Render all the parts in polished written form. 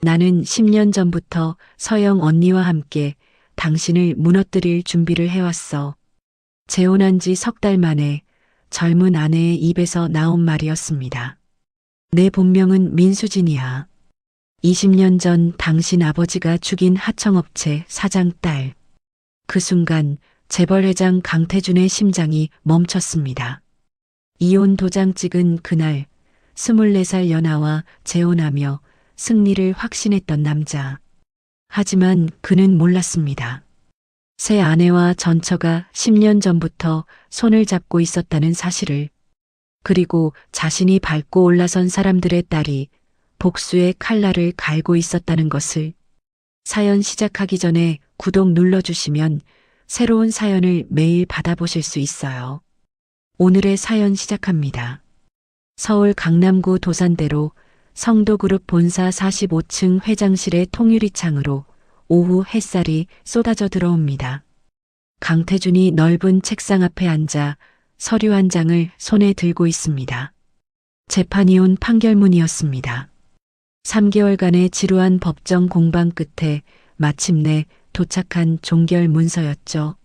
나는 10년 전부터 서영 언니와 함께 당신을 무너뜨릴 준비를 해왔어. 재혼한 지 석 달 만에 젊은 아내의 입에서 나온 말이었습니다. 내 본명은 민수진이야. 20년 전 당신 아버지가 죽인 하청업체 사장 딸. 그 순간 재벌회장 강태준의 심장이 멈췄습니다. 이혼 도장 찍은 그날 24살 연하와 재혼하며 승리를 확신했던 남자. 하지만 그는 몰랐습니다. 새 아내와 전처가 10년 전부터 손을 잡고 있었다는 사실을. 그리고 자신이 밟고 올라선 사람들의 딸이 복수의 칼날을 갈고 있었다는 것을. 사연 시작하기 전에 구독 눌러주시면 새로운 사연을 매일 받아보실 수 있어요. 오늘의 사연 시작합니다. 서울 강남구 도산대로 성도그룹 본사 45층 회장실의 통유리창으로 오후 햇살이 쏟아져 들어옵니다. 강태준이 넓은 책상 앞에 앉아 서류 한 장을 손에 들고 있습니다. 재판이 온 판결문이었습니다. 3개월간의 지루한 법정 공방 끝에 마침내 도착한 종결 문서였죠.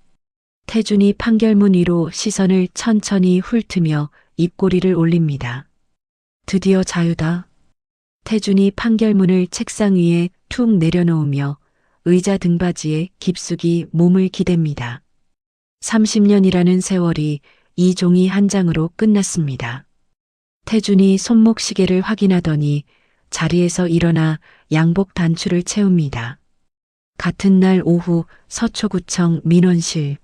태준이 판결문 위로 시선을 천천히 훑으며 입꼬리를 올립니다. 드디어 자유다. 태준이 판결문을 책상 위에 툭 내려놓으며 의자 등받이에 깊숙이 몸을 기댑니다. 30년이라는 세월이 이 종이 한 장으로 끝났습니다. 태준이 손목 시계를 확인하더니 자리에서 일어나 양복 단추를 채웁니다. 같은 날 오후 서초구청 민원실.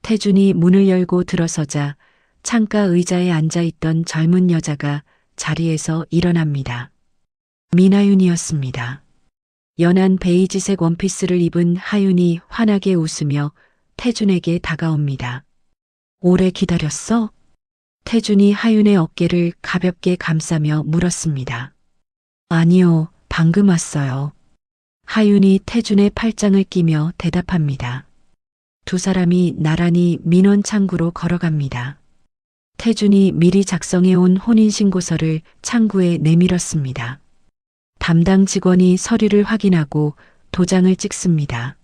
태준이 문을 열고 들어서자 창가 의자에 앉아있던 젊은 여자가 자리에서 일어납니다. 민하윤이었습니다. 연한 베이지색 원피스를 입은 하윤이 환하게 웃으며 태준에게 다가옵니다. 오래 기다렸어? 태준이 하윤의 어깨를 가볍게 감싸며 물었습니다. 아니요, 방금 왔어요. 하윤이 태준의 팔짱을 끼며 대답합니다. 두 사람이 나란히 민원 창구로 걸어갑니다. 태준이 미리 작성해온 혼인신고서를 창구에 내밀었습니다. 담당 직원이 서류를 확인하고 도장을 찍습니다.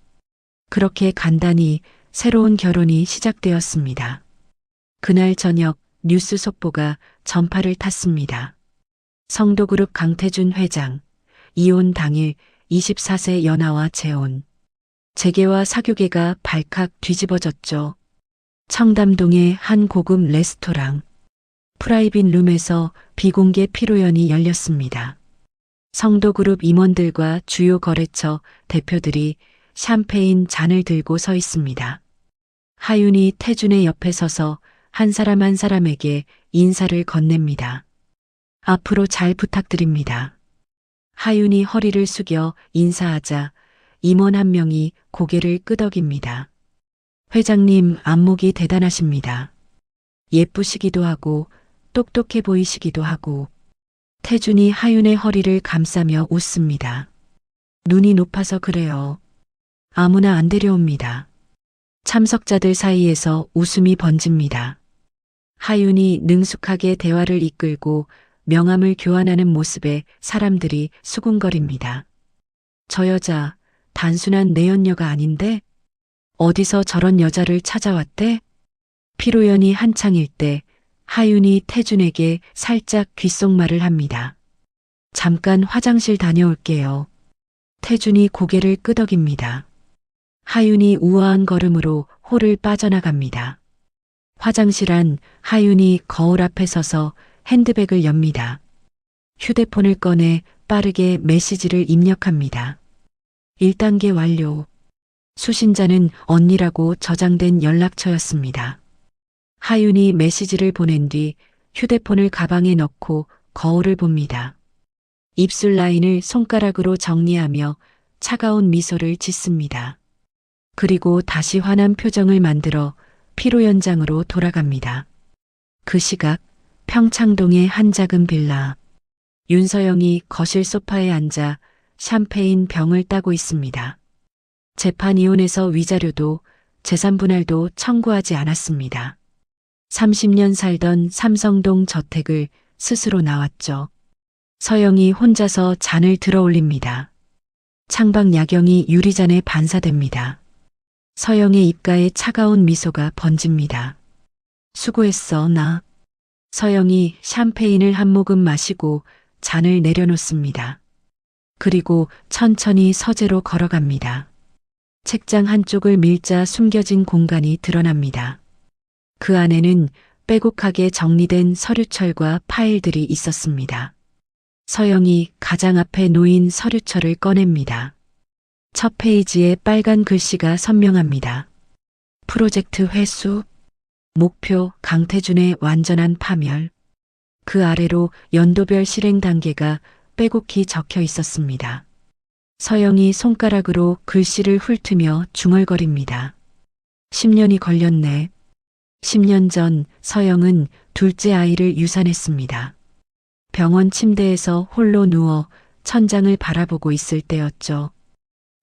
그렇게 간단히 새로운 결혼이 시작되었습니다. 그날 저녁 뉴스 속보가 전파를 탔습니다. 성도그룹 강태준 회장, 이혼 당일 24세 연하와 재혼. 재계와 사교계가 발칵 뒤집어졌죠. 청담동의 한 고급 레스토랑. 프라이빗 룸에서 비공개 피로연이 열렸습니다. 성도그룹 임원들과 주요 거래처 대표들이 샴페인 잔을 들고 서 있습니다. 하윤이 태준의 옆에 서서 한 사람 한 사람에게 인사를 건넵니다. 앞으로 잘 부탁드립니다. 하윤이 허리를 숙여 인사하자 임원 한 명이 고개를 끄덕입니다. 회장님 안목이 대단하십니다. 예쁘시기도 하고 똑똑해 보이시기도 하고. 태준이 하윤의 허리를 감싸며 웃습니다. 눈이 높아서 그래요. 아무나 안 데려옵니다. 참석자들 사이에서 웃음이 번집니다. 하윤이 능숙하게 대화를 이끌고 명함을 교환하는 모습에 사람들이 수군거립니다. 저 여자 단순한 내연녀가 아닌데? 어디서 저런 여자를 찾아왔대? 피로연이 한창일 때 하윤이 태준에게 살짝 귓속말을 합니다. 잠깐 화장실 다녀올게요. 태준이 고개를 끄덕입니다. 하윤이 우아한 걸음으로 홀을 빠져나갑니다. 화장실 안 하윤이 거울 앞에 서서 핸드백을 엽니다. 휴대폰을 꺼내 빠르게 메시지를 입력합니다. 1단계 완료. 수신자는 언니라고 저장된 연락처였습니다. 하윤이 메시지를 보낸 뒤 휴대폰을 가방에 넣고 거울을 봅니다. 입술 라인을 손가락으로 정리하며 차가운 미소를 짓습니다. 그리고 다시 환한 표정을 만들어 피로 연장으로 돌아갑니다. 그 시각 평창동의 한 작은 빌라. 윤서영이 거실 소파에 앉아 샴페인 병을 따고 있습니다. 재판 이혼에서 위자료도 재산 분할도 청구하지 않았습니다. 30년 살던 삼성동 저택을 스스로 나왔죠. 서영이 혼자서 잔을 들어 올립니다. 창밖 야경이 유리잔에 반사됩니다. 서영의 입가에 차가운 미소가 번집니다. 수고했어, 나. 서영이 샴페인을 한 모금 마시고 잔을 내려놓습니다. 그리고 천천히 서재로 걸어갑니다. 책장 한쪽을 밀자 숨겨진 공간이 드러납니다. 그 안에는 빼곡하게 정리된 서류철과 파일들이 있었습니다. 서영이 가장 앞에 놓인 서류철을 꺼냅니다. 첫 페이지에 빨간 글씨가 선명합니다. 프로젝트 회수, 목표 강태준의 완전한 파멸. 그 아래로 연도별 실행 단계가 빼곡히 적혀 있었습니다. 서영이 손가락으로 글씨를 훑으며 중얼거립니다. 10년이 걸렸네. 10년 전 서영은 둘째 아이를 유산했습니다. 병원 침대에서 홀로 누워 천장을 바라보고 있을 때였죠.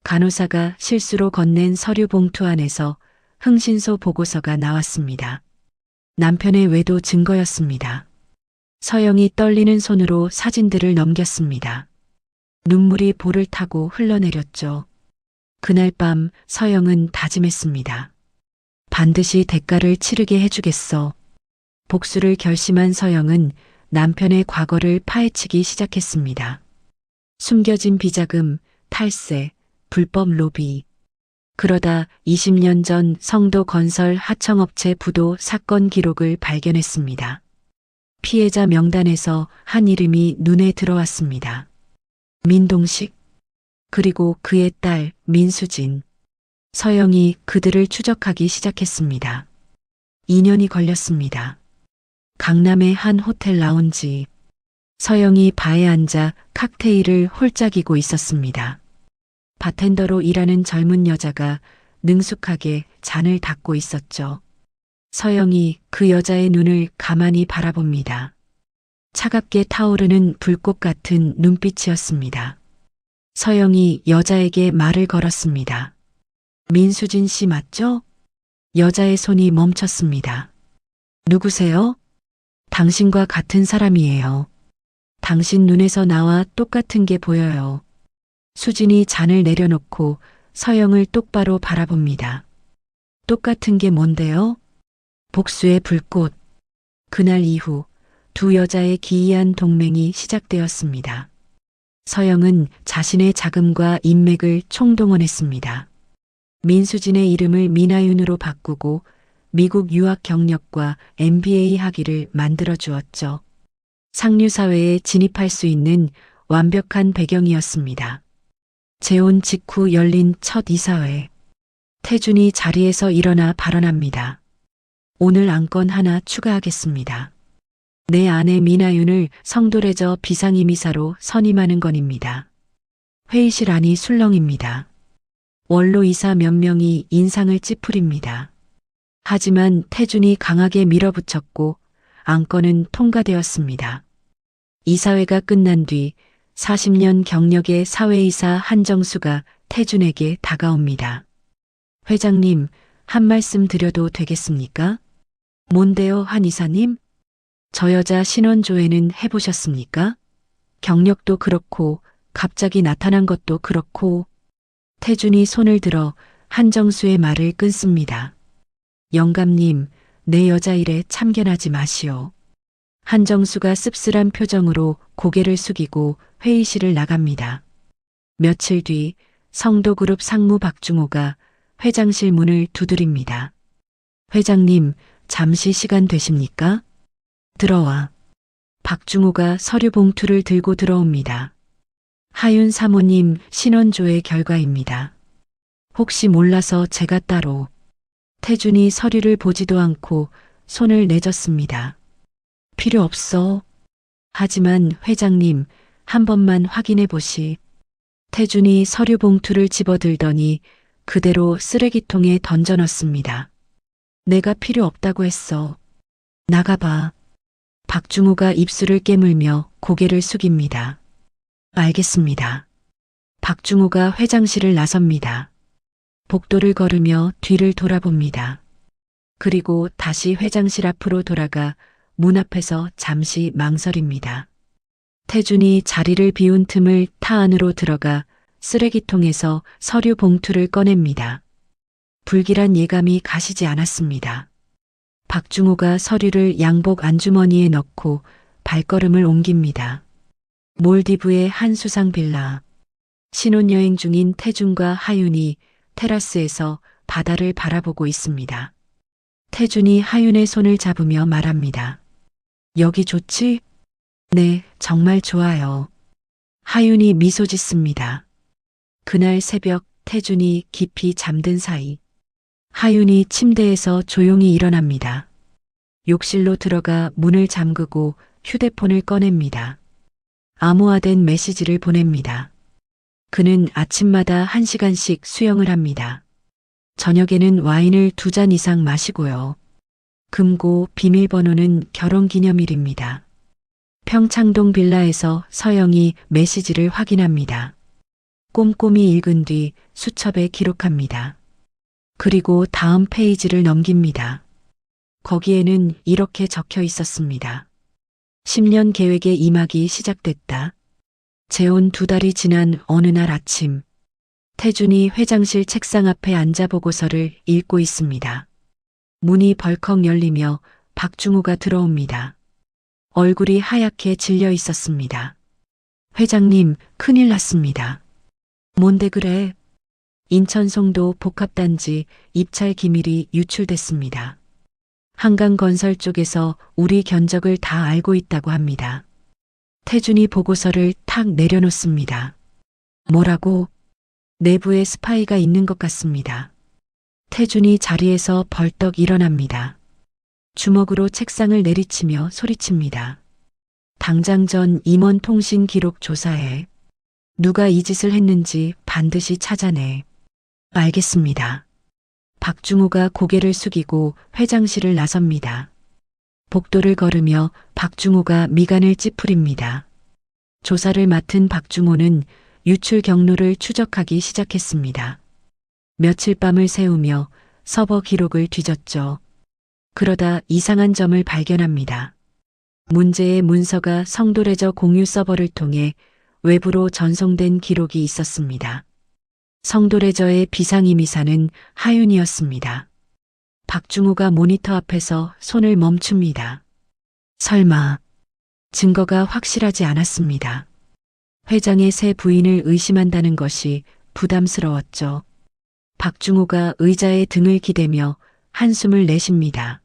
간호사가 실수로 건넨 서류 봉투 안에서 흥신소 보고서가 나왔습니다. 남편의 외도 증거였습니다. 서영이 떨리는 손으로 사진들을 넘겼습니다. 눈물이 볼을 타고 흘러내렸죠. 그날 밤 서영은 다짐했습니다. 반드시 대가를 치르게 해주겠어. 복수를 결심한 서영은 남편의 과거를 파헤치기 시작했습니다. 숨겨진 비자금, 탈세, 불법 로비. 그러다 20년 전 성도 건설 하청업체 부도 사건 기록을 발견했습니다. 피해자 명단에서 한 이름이 눈에 들어왔습니다. 민동식, 그리고 그의 딸 민수진. 서영이 그들을 추적하기 시작했습니다. 2년이 걸렸습니다. 강남의 한 호텔 라운지. 서영이 바에 앉아 칵테일을 홀짝이고 있었습니다. 바텐더로 일하는 젊은 여자가 능숙하게 잔을 닦고 있었죠. 서영이 그 여자의 눈을 가만히 바라봅니다. 차갑게 타오르는 불꽃 같은 눈빛이었습니다. 서영이 여자에게 말을 걸었습니다. 민수진 씨 맞죠? 여자의 손이 멈췄습니다. 누구세요? 당신과 같은 사람이에요. 당신 눈에서 나와 똑같은 게 보여요. 수진이 잔을 내려놓고 서영을 똑바로 바라봅니다. 똑같은 게 뭔데요? 복수의 불꽃. 그날 이후 두 여자의 기이한 동맹이 시작되었습니다. 서영은 자신의 자금과 인맥을 총동원했습니다. 민수진의 이름을 민하윤으로 바꾸고 미국 유학 경력과 MBA 학위를 만들어 주었죠. 상류사회에 진입할 수 있는 완벽한 배경이었습니다. 재혼 직후 열린 첫 이사회. 태준이 자리에서 일어나 발언합니다. 오늘 안건 하나 추가하겠습니다. 내 아내 민하윤을 성도래저 비상임이사로 선임하는 건입니다. 회의실 안이 술렁입니다. 원로 이사 몇 명이 인상을 찌푸립니다. 하지만 태준이 강하게 밀어붙였고 안건은 통과되었습니다. 이사회가 끝난 뒤 40년 경력의 사회이사 한정수가 태준에게 다가옵니다. 회장님, 한 말씀 드려도 되겠습니까? 뭔데요, 한 이사님? 저 여자 신원조회는 해보셨습니까? 경력도 그렇고 갑자기 나타난 것도 그렇고. 태준이 손을 들어 한정수의 말을 끊습니다. 영감님, 내 여자 일에 참견하지 마시오. 한정수가 씁쓸한 표정으로 고개를 숙이고 회의실을 나갑니다. 며칠 뒤 성도그룹 상무 박중호가 회장실 문을 두드립니다. 회장님, 잠시 시간 되십니까? 들어와. 박중호가 서류 봉투를 들고 들어옵니다. 하윤 사모님 신원조회 결과입니다. 혹시 몰라서 제가 따로. 태준이 서류를 보지도 않고 손을 내젓습니다. 필요 없어. 하지만 회장님, 한 번만 확인해 보시. 태준이 서류 봉투를 집어들더니 그대로 쓰레기통에 던져넣습니다. 내가 필요 없다고 했어. 나가봐. 박중호가 입술을 깨물며 고개를 숙입니다. 알겠습니다. 박중호가 회장실을 나섭니다. 복도를 걸으며 뒤를 돌아봅니다. 그리고 다시 회장실 앞으로 돌아가 문 앞에서 잠시 망설입니다. 태준이 자리를 비운 틈을 타 안으로 들어가 쓰레기통에서 서류 봉투를 꺼냅니다. 불길한 예감이 가시지 않았습니다. 박중호가 서류를 양복 안주머니에 넣고 발걸음을 옮깁니다. 몰디브의 한 수상 빌라. 신혼여행 중인 태준과 하윤이 테라스에서 바다를 바라보고 있습니다. 태준이 하윤의 손을 잡으며 말합니다. 여기 좋지? 네, 정말 좋아요. 하윤이 미소 짓습니다. 그날 새벽 태준이 깊이 잠든 사이 하윤이 침대에서 조용히 일어납니다. 욕실로 들어가 문을 잠그고 휴대폰을 꺼냅니다. 암호화된 메시지를 보냅니다. 그는 아침마다 1시간씩 수영을 합니다. 저녁에는 와인을 2잔 이상 마시고요. 금고 비밀번호는 결혼기념일입니다. 평창동 빌라에서 서영이 메시지를 확인합니다. 꼼꼼히 읽은 뒤 수첩에 기록합니다. 그리고 다음 페이지를 넘깁니다. 거기에는 이렇게 적혀 있었습니다. 10년 계획의 이막이 시작됐다. 재혼 2달이 지난 어느 날 아침, 태준이 회장실 책상 앞에 앉아 보고서를 읽고 있습니다. 문이 벌컥 열리며 박중호가 들어옵니다. 얼굴이 하얗게 질려 있었습니다. 회장님, 큰일 났습니다. 뭔데 그래? 인천 송도 복합단지 입찰 기밀이 유출됐습니다. 한강건설 쪽에서 우리 견적을 다 알고 있다고 합니다. 태준이 보고서를 탁 내려놓습니다. 뭐라고? 내부에 스파이가 있는 것 같습니다. 태준이 자리에서 벌떡 일어납니다. 주먹으로 책상을 내리치며 소리칩니다. 당장 전 임원 통신 기록 조사해. 누가 이 짓을 했는지 반드시 찾아내. 알겠습니다. 박중호가 고개를 숙이고 회장실을 나섭니다. 복도를 걸으며 박중호가 미간을 찌푸립니다. 조사를 맡은 박중호는 유출 경로를 추적하기 시작했습니다. 며칠 밤을 새우며 서버 기록을 뒤졌죠. 그러다 이상한 점을 발견합니다. 문제의 문서가 성도레저 공유 서버를 통해 외부로 전송된 기록이 있었습니다. 성도레저의 비상임의사는 하윤이었습니다. 박중호가 모니터 앞에서 손을 멈춥니다. 설마 증거가 확실하지 않았습니다. 회장의 새 부인을 의심한다는 것이 부담스러웠죠. 박중호가 의자에 등을 기대며 한숨을 내쉽니다.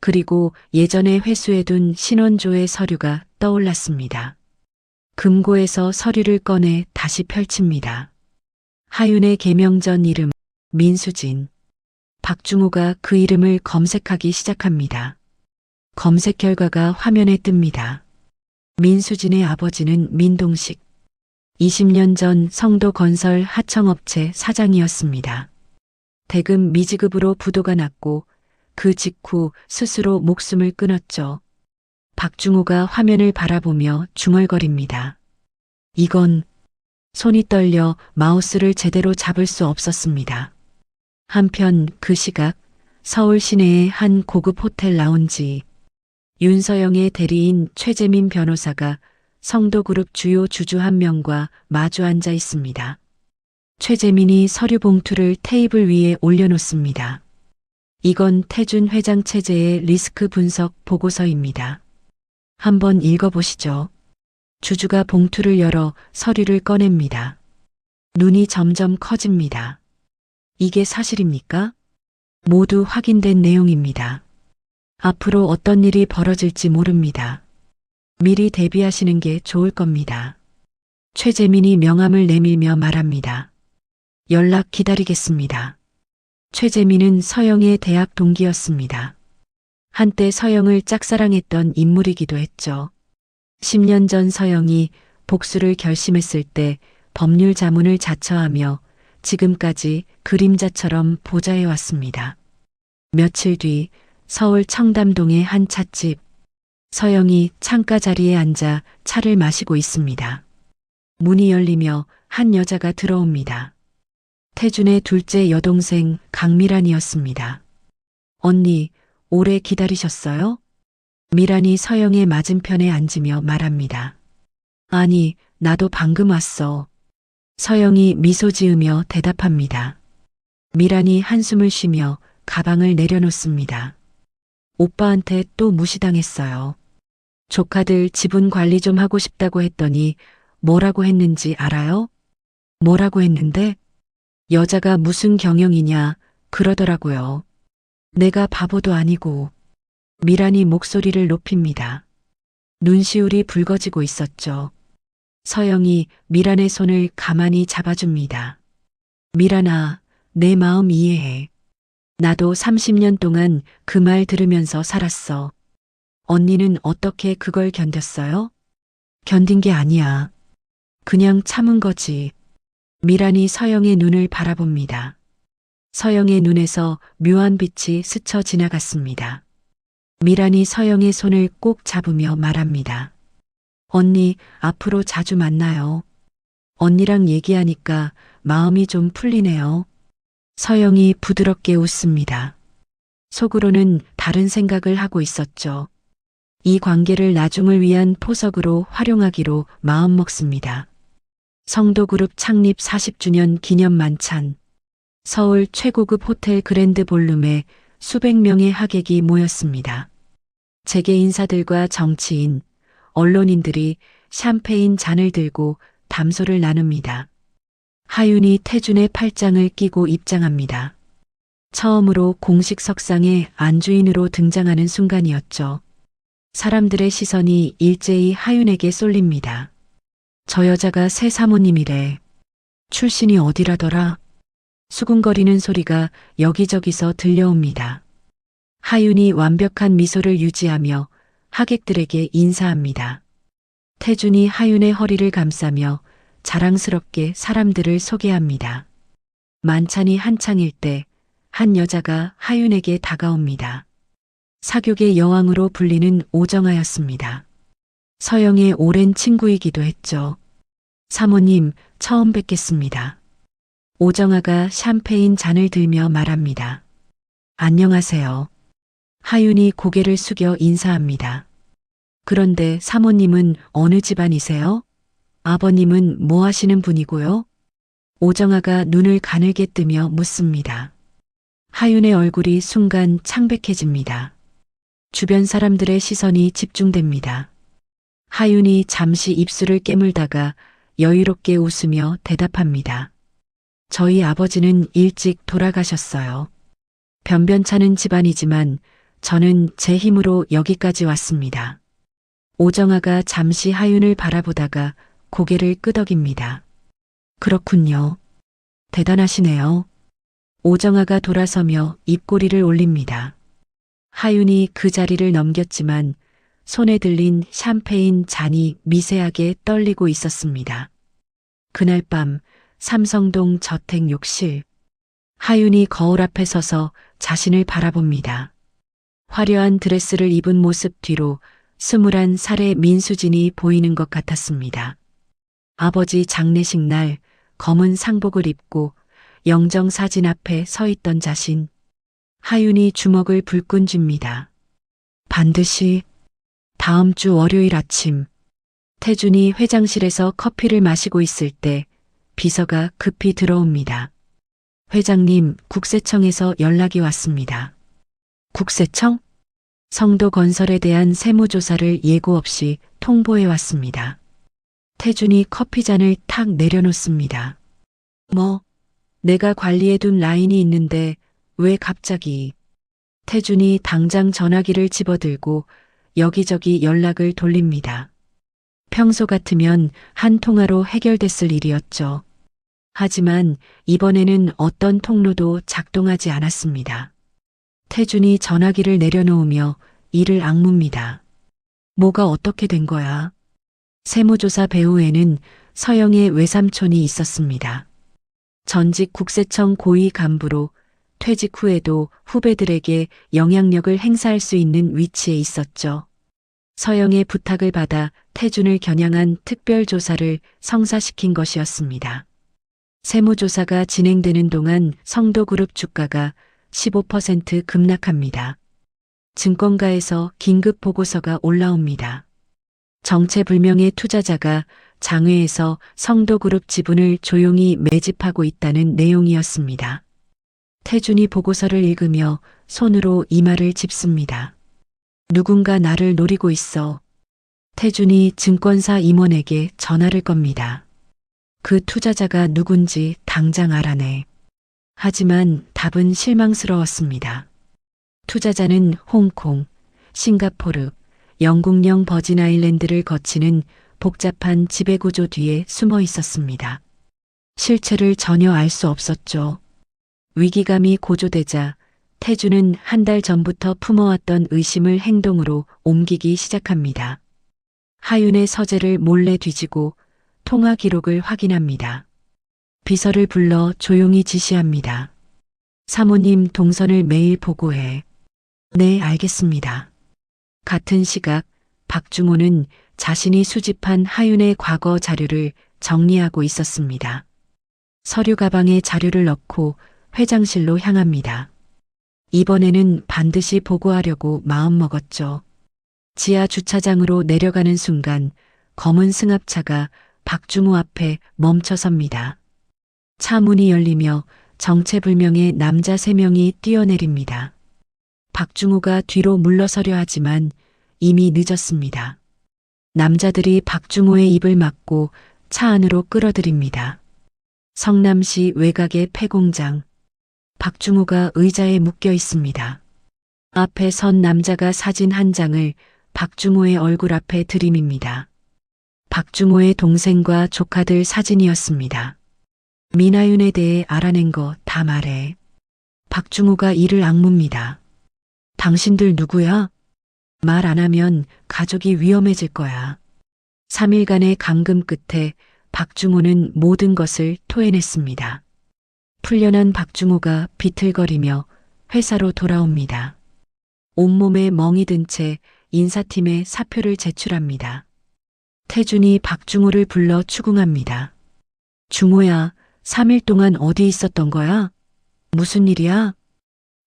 그리고 예전에 회수해둔 신원조의 서류가 떠올랐습니다. 금고에서 서류를 꺼내 다시 펼칩니다. 하윤의 개명 전 이름 민수진. 박중호가 그 이름을 검색하기 시작합니다. 검색 결과가 화면에 뜹니다. 민수진의 아버지는 민동식. 20년 전 성도건설 하청업체 사장이었습니다. 대금 미지급으로 부도가 났고 그 직후 스스로 목숨을 끊었죠. 박중호가 화면을 바라보며 중얼거립니다. 이건 손이 떨려 마우스를 제대로 잡을 수 없었습니다. 한편 그 시각 서울 시내의 한 고급 호텔 라운지 윤서영의 대리인 최재민 변호사가 성도그룹 주요 주주 한 명과 마주 앉아 있습니다. 최재민이 서류 봉투를 테이블 위에 올려놓습니다. 이건 태준 회장 체제의 리스크 분석 보고서입니다. 한번 읽어보시죠. 주주가 봉투를 열어 서류를 꺼냅니다. 눈이 점점 커집니다. 이게 사실입니까? 모두 확인된 내용입니다. 앞으로 어떤 일이 벌어질지 모릅니다. 미리 대비하시는 게 좋을 겁니다. 최재민이 명함을 내밀며 말합니다. 연락 기다리겠습니다. 최재민은 서영의 대학 동기였습니다. 한때 서영을 짝사랑했던 인물이기도 했죠. 10년 전 서영이 복수를 결심했을 때 법률 자문을 자처하며 지금까지 그림자처럼 보좌해왔습니다. 며칠 뒤 서울 청담동의 한 찻집. 서영이 창가 자리에 앉아 차를 마시고 있습니다. 문이 열리며 한 여자가 들어옵니다. 태준의 둘째 여동생 강미란이었습니다. 언니, 오래 기다리셨어요? 미란이 서영의 맞은편에 앉으며 말합니다. 아니, 나도 방금 왔어. 서영이 미소 지으며 대답합니다. 미란이 한숨을 쉬며 가방을 내려놓습니다. 오빠한테 또 무시당했어요. 조카들 지분 관리 좀 하고 싶다고 했더니 뭐라고 했는지 알아요? 뭐라고 했는데? 여자가 무슨 경영이냐 그러더라고요. 내가 바보도 아니고. 미란이 목소리를 높입니다. 눈시울이 붉어지고 있었죠. 서영이 미란의 손을 가만히 잡아줍니다. 미란아, 내 마음 이해해. 나도 30년 동안 그 말 들으면서 살았어. 언니는 어떻게 그걸 견뎠어요? 견딘 게 아니야. 그냥 참은 거지. 미란이 서영의 눈을 바라봅니다. 서영의 눈에서 묘한 빛이 스쳐 지나갔습니다. 미란이 서영의 손을 꼭 잡으며 말합니다. 언니, 앞으로 자주 만나요. 언니랑 얘기하니까 마음이 좀 풀리네요. 서영이 부드럽게 웃습니다. 속으로는 다른 생각을 하고 있었죠. 이 관계를 나중을 위한 포석으로 활용하기로 마음먹습니다. 성도그룹 창립 40주년 기념 만찬. 서울 최고급 호텔 그랜드 볼룸에 수백 명의 하객이 모였습니다. 재계 인사들과 정치인, 언론인들이 샴페인 잔을 들고 담소를 나눕니다. 하윤이 태준의 팔짱을 끼고 입장합니다. 처음으로 공식 석상에 안주인으로 등장하는 순간이었죠. 사람들의 시선이 일제히 하윤에게 쏠립니다. 저 여자가 새 사모님이래. 출신이 어디라더라? 수군거리는 소리가 여기저기서 들려옵니다. 하윤이 완벽한 미소를 유지하며 하객들에게 인사합니다. 태준이 하윤의 허리를 감싸며 자랑스럽게 사람들을 소개합니다. 만찬이 한창일 때 한 여자가 하윤에게 다가옵니다. 사교계 여왕으로 불리는 오정아였습니다. 서영의 오랜 친구이기도 했죠. 사모님, 처음 뵙겠습니다. 오정아가 샴페인 잔을 들며 말합니다. 안녕하세요. 하윤이 고개를 숙여 인사합니다. 그런데 사모님은 어느 집안이세요? 아버님은 뭐 하시는 분이고요? 오정아가 눈을 가늘게 뜨며 묻습니다. 하윤의 얼굴이 순간 창백해집니다. 주변 사람들의 시선이 집중됩니다. 하윤이 잠시 입술을 깨물다가 여유롭게 웃으며 대답합니다. 저희 아버지는 일찍 돌아가셨어요. 변변찮은 집안이지만 저는 제 힘으로 여기까지 왔습니다. 오정아가 잠시 하윤을 바라보다가 고개를 끄덕입니다. 그렇군요. 대단하시네요. 오정아가 돌아서며 입꼬리를 올립니다. 하윤이 그 자리를 넘겼지만 손에 들린 샴페인 잔이 미세하게 떨리고 있었습니다. 그날 밤 삼성동 저택 욕실. 하윤이 거울 앞에 서서 자신을 바라봅니다. 화려한 드레스를 입은 모습 뒤로 21살의 민수진이 보이는 것 같았습니다. 아버지 장례식 날 검은 상복을 입고 영정 사진 앞에 서 있던 자신. 하윤이 주먹을 불끈 쥡니다. 반드시 다음 주 월요일 아침. 태준이 회장실에서 커피를 마시고 있을 때 비서가 급히 들어옵니다. 회장님, 국세청에서 연락이 왔습니다. 국세청? 성도 건설에 대한 세무조사를 예고 없이 통보해 왔습니다. 태준이 커피잔을 탁 내려놓습니다. 뭐, 내가 관리해둔 라인이 있는데 왜 갑자기? 태준이 당장 전화기를 집어들고 여기저기 연락을 돌립니다. 평소 같으면 한 통화로 해결됐을 일이었죠. 하지만 이번에는 어떤 통로도 작동하지 않았습니다. 태준이 전화기를 내려놓으며 이를 악뭅니다. 뭐가 어떻게 된 거야? 세무조사 배후에는 서영의 외삼촌이 있었습니다. 전직 국세청 고위 간부로 퇴직 후에도 후배들에게 영향력을 행사할 수 있는 위치에 있었죠. 서영의 부탁을 받아 태준을 겨냥한 특별조사를 성사시킨 것이었습니다. 세무조사가 진행되는 동안 성도그룹 주가가 15% 급락합니다. 증권가에서 긴급 보고서가 올라옵니다. 정체불명의 투자자가 장외에서 성도그룹 지분을 조용히 매집하고 있다는 내용이었습니다. 태준이 보고서를 읽으며 손으로 이마를 짚습니다. 누군가 나를 노리고 있어. 태준이 증권사 임원에게 전화를 겁니다. 그 투자자가 누군지 당장 알아내. 하지만 답은 실망스러웠습니다. 투자자는 홍콩, 싱가포르, 영국령 버진 아일랜드를 거치는 복잡한 지배구조 뒤에 숨어 있었습니다. 실체를 전혀 알 수 없었죠. 위기감이 고조되자 태준은 한 달 전부터 품어왔던 의심을 행동으로 옮기기 시작합니다. 하윤의 서재를 몰래 뒤지고 통화 기록을 확인합니다. 비서를 불러 조용히 지시합니다. 사모님 동선을 매일 보고해. 네, 알겠습니다. 같은 시각 박중호는 자신이 수집한 하윤의 과거 자료를 정리하고 있었습니다. 서류 가방에 자료를 넣고 회장실로 향합니다. 이번에는 반드시 보고하려고 마음먹었죠. 지하 주차장으로 내려가는 순간 검은 승합차가 박중호 앞에 멈춰섭니다. 차 문이 열리며 정체불명의 남자 3명이 뛰어내립니다. 박중호가 뒤로 물러서려 하지만 이미 늦었습니다. 남자들이 박중호의 입을 막고 차 안으로 끌어들입니다. 성남시 외곽의 폐공장. 박중호가 의자에 묶여 있습니다. 앞에 선 남자가 사진 한 장을 박중호의 얼굴 앞에 들이밉니다. 박중호의 동생과 조카들 사진이었습니다. 민하윤에 대해 알아낸 거 다 말해. 박중호가 이를 악뭅니다. 당신들 누구야? 말 안 하면 가족이 위험해질 거야. 3일간의 감금 끝에 박중호는 모든 것을 토해냈습니다. 풀려난 박중호가 비틀거리며 회사로 돌아옵니다. 온몸에 멍이 든 채 인사팀에 사표를 제출합니다. 태준이 박중호를 불러 추궁합니다. 중호야, 3일 동안 어디 있었던 거야? 무슨 일이야?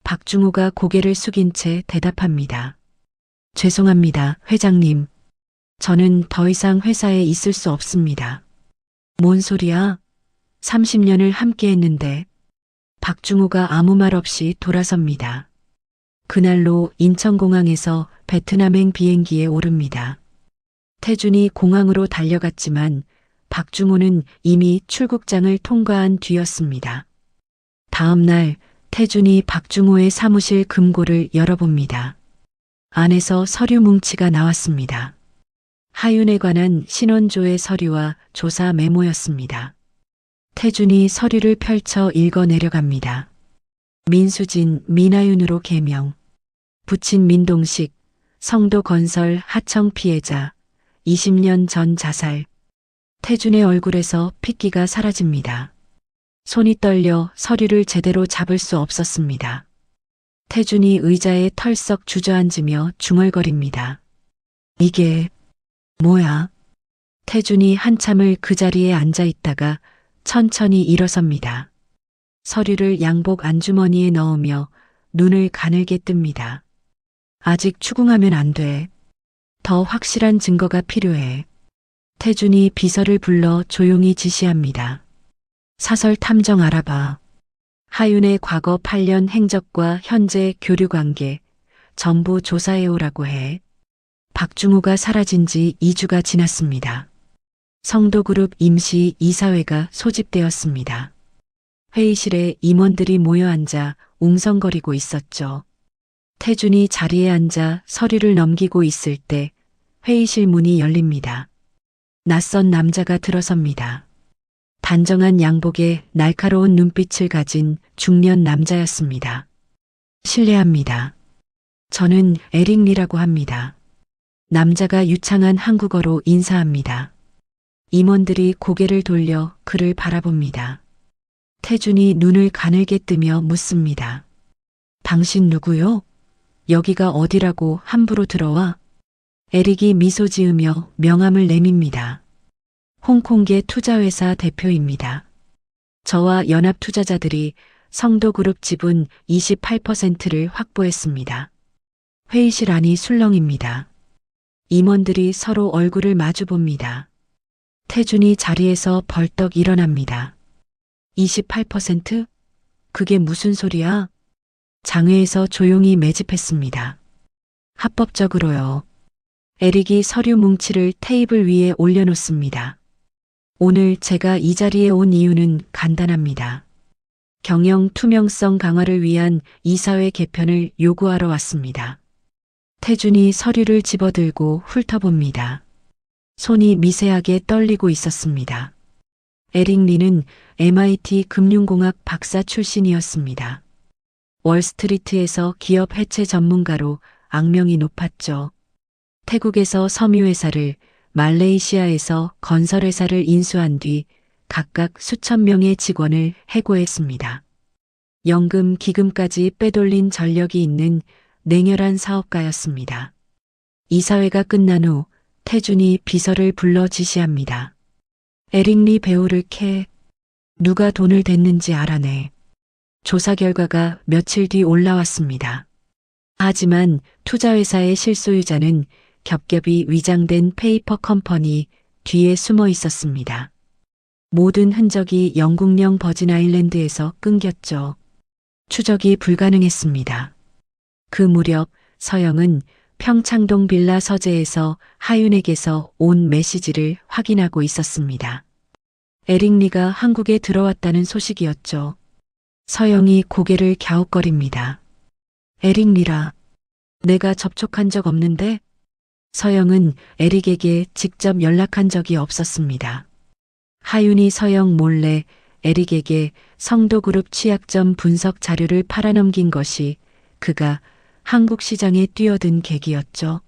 박중호가 고개를 숙인 채 대답합니다. 죄송합니다, 회장님. 저는 더 이상 회사에 있을 수 없습니다. 뭔 소리야? 30년을 함께 했는데. 박중호가 아무 말 없이 돌아섭니다. 그날로 인천공항에서 베트남행 비행기에 오릅니다. 태준이 공항으로 달려갔지만 박중호는 이미 출국장을 통과한 뒤였습니다. 다음 날 태준이 박중호의 사무실 금고를 열어봅니다. 안에서 서류 뭉치가 나왔습니다. 하윤에 관한 신원조의 서류와 조사 메모였습니다. 태준이 서류를 펼쳐 읽어 내려갑니다. 민수진, 민하윤으로 개명. 부친 민동식, 성도건설 하청 피해자, 20년 전 자살. 태준의 얼굴에서 핏기가 사라집니다. 손이 떨려 서류를 제대로 잡을 수 없었습니다. 태준이 의자에 털썩 주저앉으며 중얼거립니다. 이게 뭐야? 태준이 한참을 그 자리에 앉아 있다가 천천히 일어섭니다. 서류를 양복 안주머니에 넣으며 눈을 가늘게 뜹니다. 아직 추궁하면 안 돼. 더 확실한 증거가 필요해. 태준이 비서를 불러 조용히 지시합니다. 사설 탐정 알아봐. 하윤의 과거 8년 행적과 현재 교류 관계 전부 조사해오라고 해. 박중호가 사라진 지 2주가 지났습니다. 성도그룹 임시 이사회가 소집되었습니다. 회의실에 임원들이 모여 앉아 웅성거리고 있었죠. 태준이 자리에 앉아 서류를 넘기고 있을 때 회의실 문이 열립니다. 낯선 남자가 들어섭니다. 단정한 양복에 날카로운 눈빛을 가진 중년 남자였습니다. 실례합니다. 저는 에릭 리라고 합니다. 남자가 유창한 한국어로 인사합니다. 임원들이 고개를 돌려 그를 바라봅니다. 태준이 눈을 가늘게 뜨며 묻습니다. 당신 누구요? 여기가 어디라고 함부로 들어와? 에릭이 미소 지으며 명함을 내밉니다. 홍콩계 투자회사 대표입니다. 저와 연합 투자자들이 성도그룹 지분 28%를 확보했습니다. 회의실 안이 술렁입니다. 임원들이 서로 얼굴을 마주 봅니다. 태준이 자리에서 벌떡 일어납니다. 28%? 그게 무슨 소리야? 장외에서 조용히 매집했습니다. 합법적으로요. 에릭이 서류 뭉치를 테이블 위에 올려놓습니다. 오늘 제가 이 자리에 온 이유는 간단합니다. 경영 투명성 강화를 위한 이사회 개편을 요구하러 왔습니다. 태준이 서류를 집어들고 훑어봅니다. 손이 미세하게 떨리고 있었습니다. 에릭 리는 MIT 금융공학 박사 출신이었습니다. 월스트리트에서 기업 해체 전문가로 악명이 높았죠. 태국에서 섬유회사를, 말레이시아에서 건설회사를 인수한 뒤 각각 수천 명의 직원을 해고했습니다. 연금, 기금까지 빼돌린 전력이 있는 냉혈한 사업가였습니다. 이사회가 끝난 후 태준이 비서를 불러 지시합니다. 에릭 리 배우를 캐. 누가 돈을 댔는지 알아내. 조사 결과가 며칠 뒤 올라왔습니다. 하지만 투자회사의 실소유자는 겹겹이 위장된 페이퍼 컴퍼니 뒤에 숨어 있었습니다. 모든 흔적이 영국령 버진 아일랜드에서 끊겼죠. 추적이 불가능했습니다. 그 무렵 서영은 평창동 빌라 서재에서 하윤에게서 온 메시지를 확인하고 있었습니다. 에릭 리가 한국에 들어왔다는 소식이었죠. 서영이 고개를 갸웃거립니다. 에릭 리라. 내가 접촉한 적 없는데? 서영은 에릭에게 직접 연락한 적이 없었습니다. 하윤이 서영 몰래 에릭에게 성도그룹 취약점 분석 자료를 팔아넘긴 것이 그가 한국 시장에 뛰어든 계기였죠.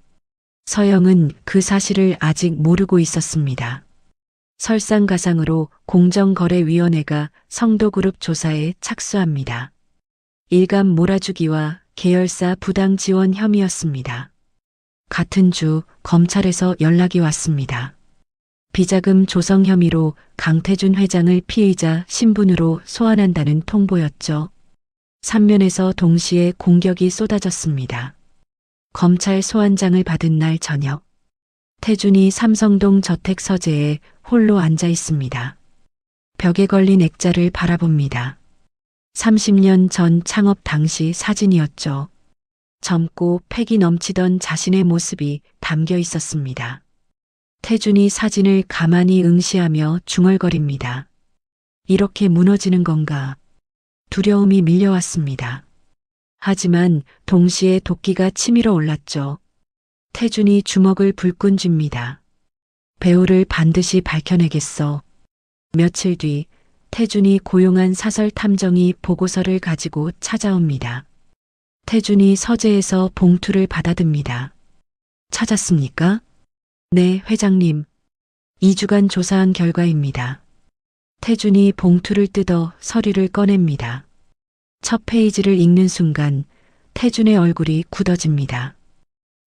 서영은 그 사실을 아직 모르고 있었습니다. 설상가상으로 공정거래위원회가 성도그룹 조사에 착수합니다. 일감 몰아주기와 계열사 부당 지원 혐의였습니다. 같은 주 검찰에서 연락이 왔습니다. 비자금 조성 혐의로 강태준 회장을 피의자 신분으로 소환한다는 통보였죠. 삼면에서 동시에 공격이 쏟아졌습니다. 검찰 소환장을 받은 날 저녁, 태준이 삼성동 저택 서재에 홀로 앉아 있습니다. 벽에 걸린 액자를 바라봅니다. 30년 전 창업 당시 사진이었죠. 젊고 패기 넘치던 자신의 모습이 담겨 있었습니다. 태준이 사진을 가만히 응시하며 중얼거립니다. 이렇게 무너지는 건가? 두려움이 밀려왔습니다. 하지만 동시에 도끼가 치밀어 올랐죠. 태준이 주먹을 불끈 쥡니다. 배우를 반드시 밝혀내겠어. 며칠 뒤 태준이 고용한 사설 탐정이 보고서를 가지고 찾아옵니다. 태준이 서재에서 봉투를 받아듭니다. 찾았습니까? 네, 회장님. 2주간 조사한 결과입니다. 태준이 봉투를 뜯어 서류를 꺼냅니다. 첫 페이지를 읽는 순간 태준의 얼굴이 굳어집니다.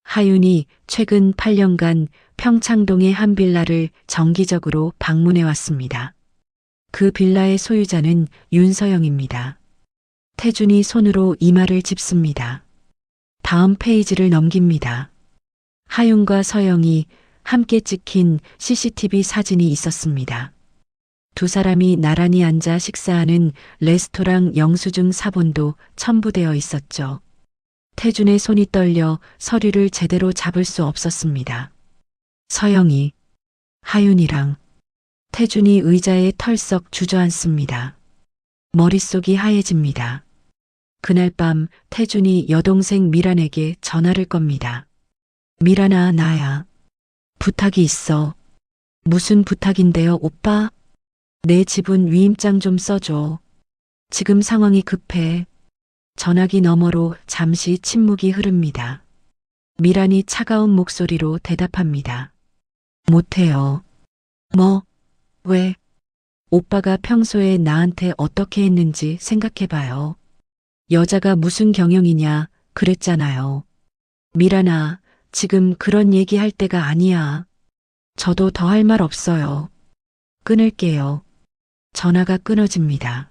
하윤이 최근 8년간 평창동의 한 빌라를 정기적으로 방문해 왔습니다. 그 빌라의 소유자는 윤서영입니다. 태준이 손으로 이마를 짚습니다. 다음 페이지를 넘깁니다. 하윤과 서영이 함께 찍힌 CCTV 사진이 있었습니다. 두 사람이 나란히 앉아 식사하는 레스토랑 영수증 사본도 첨부되어 있었죠. 태준의 손이 떨려 서류를 제대로 잡을 수 없었습니다. 서영이, 하윤이랑 태준이 의자에 털썩 주저앉습니다. 머릿속이 하얘집니다. 그날 밤 태준이 여동생 미란에게 전화를 겁니다. 미란아, 나야. 부탁이 있어. 무슨 부탁인데요, 오빠? 내 지분 위임장 좀 써줘. 지금 상황이 급해. 전화기 너머로 잠시 침묵이 흐릅니다. 미란이 차가운 목소리로 대답합니다. 못해요. 뭐? 왜? 오빠가 평소에 나한테 어떻게 했는지 생각해봐요. 여자가 무슨 경영이냐 그랬잖아요. 미란아, 지금 그런 얘기할 때가 아니야. 저도 더 할 말 없어요. 끊을게요. 전화가 끊어집니다.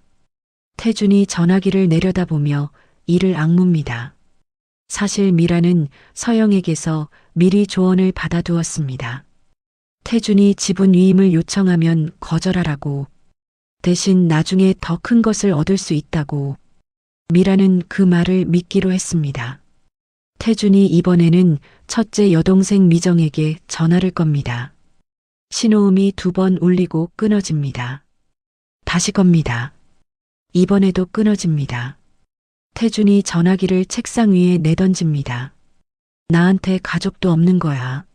태준이 전화기를 내려다보며 이를 악뭅니다. 사실 미라는 서영에게서 미리 조언을 받아두었습니다. 태준이 지분 위임을 요청하면 거절하라고. 대신 나중에 더 큰 것을 얻을 수 있다고. 미라는 그 말을 믿기로 했습니다. 태준이 이번에는 첫째 여동생 미정에게 전화를 겁니다. 신호음이 2번 울리고 끊어집니다. 다시 겁니다. 이번에도 끊어집니다. 태준이 전화기를 책상 위에 내던집니다. 나한테 가족도 없는 거야.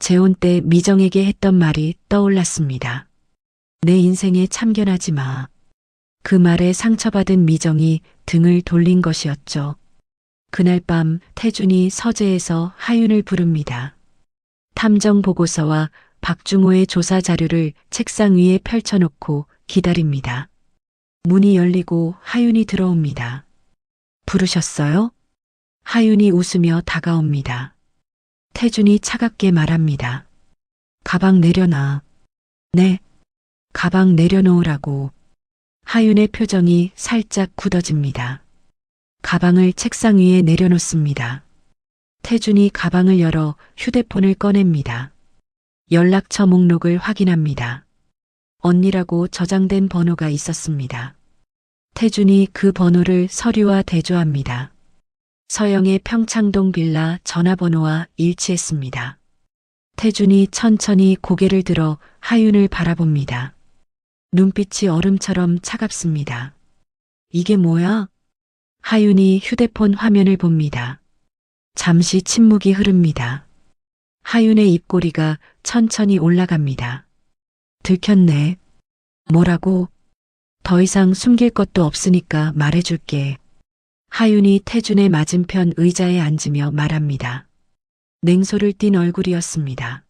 재혼 때 미정에게 했던 말이 떠올랐습니다. 내 인생에 참견하지 마. 그 말에 상처받은 미정이 등을 돌린 것이었죠. 그날 밤 태준이 서재에서 하윤을 부릅니다. 탐정 보고서와 박중호의 조사 자료를 책상 위에 펼쳐놓고 기다립니다. 문이 열리고 하윤이 들어옵니다. 부르셨어요? 하윤이 웃으며 다가옵니다. 태준이 차갑게 말합니다. 가방 내려놔. 네. 가방 내려놓으라고. 하윤의 표정이 살짝 굳어집니다. 가방을 책상 위에 내려놓습니다. 태준이 가방을 열어 휴대폰을 꺼냅니다. 연락처 목록을 확인합니다. 언니라고 저장된 번호가 있었습니다. 태준이 그 번호를 서류와 대조합니다. 서영의 평창동 빌라 전화번호와 일치했습니다. 태준이 천천히 고개를 들어 하윤을 바라봅니다. 눈빛이 얼음처럼 차갑습니다. 이게 뭐야? 하윤이 휴대폰 화면을 봅니다. 잠시 침묵이 흐릅니다. 하윤의 입꼬리가 천천히 올라갑니다. 들켰네. 뭐라고? 더 이상 숨길 것도 없으니까 말해줄게. 하윤이 태준의 맞은편 의자에 앉으며 말합니다. 냉소를 띤 얼굴이었습니다.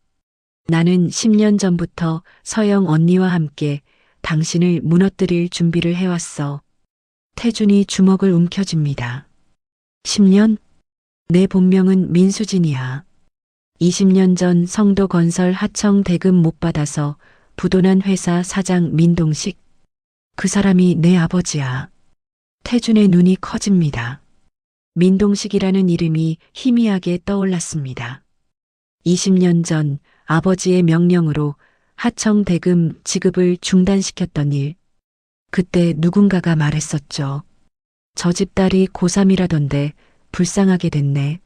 나는 10년 전부터 서영 언니와 함께 당신을 무너뜨릴 준비를 해왔어. 태준이 주먹을 움켜쥡니다. 10년? 내 본명은 민수진이야. 20년 전 성도건설 하청 대금 못 받아서 부도난 회사 사장 민동식. 그 사람이 내 아버지야. 태준의 눈이 커집니다. 민동식이라는 이름이 희미하게 떠올랐습니다. 20년 전 아버지의 명령으로 하청 대금 지급을 중단시켰던 일. 그때 누군가가 말했었죠. 저 집 딸이 고3이라던데 불쌍하게 됐네.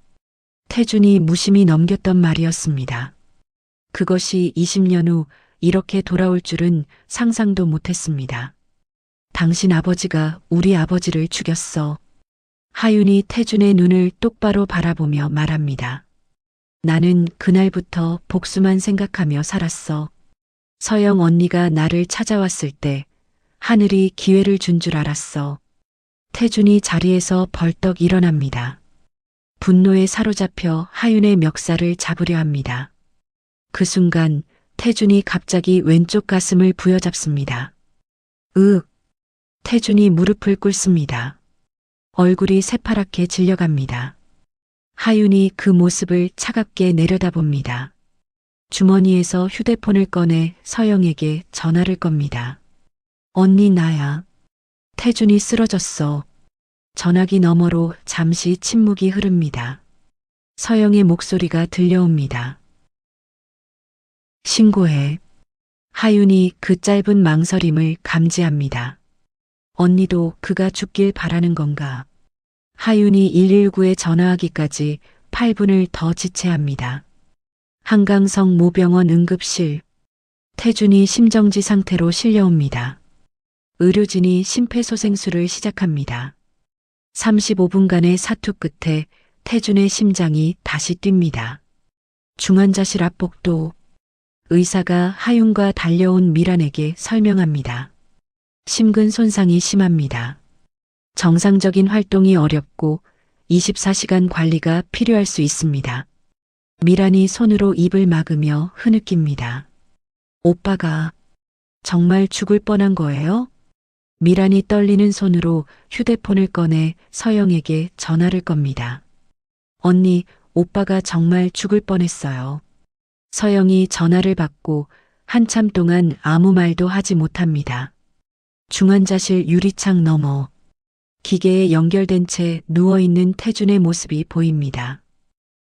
태준이 무심히 넘겼던 말이었습니다. 그것이 20년 후 이렇게 돌아올 줄은 상상도 못했습니다. 당신 아버지가 우리 아버지를 죽였어. 하윤이 태준의 눈을 똑바로 바라보며 말합니다. 나는 그날부터 복수만 생각하며 살았어. 서영 언니가 나를 찾아왔을 때 하늘이 기회를 준 줄 알았어. 태준이 자리에서 벌떡 일어납니다. 분노에 사로잡혀 하윤의 멱살을 잡으려 합니다. 그 순간 태준이 갑자기 왼쪽 가슴을 부여잡습니다. 태준이 무릎을 꿇습니다. 얼굴이 새파랗게 질려갑니다. 하윤이 그 모습을 차갑게 내려다봅니다. 주머니에서 휴대폰을 꺼내 서영에게 전화를 겁니다. 언니 나야. 태준이 쓰러졌어. 전화기 너머로 잠시 침묵이 흐릅니다. 서영의 목소리가 들려옵니다. 신고해. 하윤이 그 짧은 망설임을 감지합니다. 언니도 그가 죽길 바라는 건가? 하윤이 119에 전화하기까지 8분을 더 지체합니다. 한강성 모병원 응급실. 태준이 심정지 상태로 실려옵니다. 의료진이 심폐소생술을 시작합니다. 35분간의 사투 끝에 태준의 심장이 다시 뜁니다. 중환자실 앞복도. 의사가 하윤과 달려온 미란에게 설명합니다. 심근 손상이 심합니다. 정상적인 활동이 어렵고 24시간 관리가 필요할 수 있습니다. 미란이 손으로 입을 막으며 흐느낍니다. 오빠가 정말 죽을 뻔한 거예요? 미란이 떨리는 손으로 휴대폰을 꺼내 서영에게 전화를 겁니다. 언니, 오빠가 정말 죽을 뻔했어요. 서영이 전화를 받고 한참 동안 아무 말도 하지 못합니다. 중환자실 유리창 너머 기계에 연결된 채 누워있는 태준의 모습이 보입니다.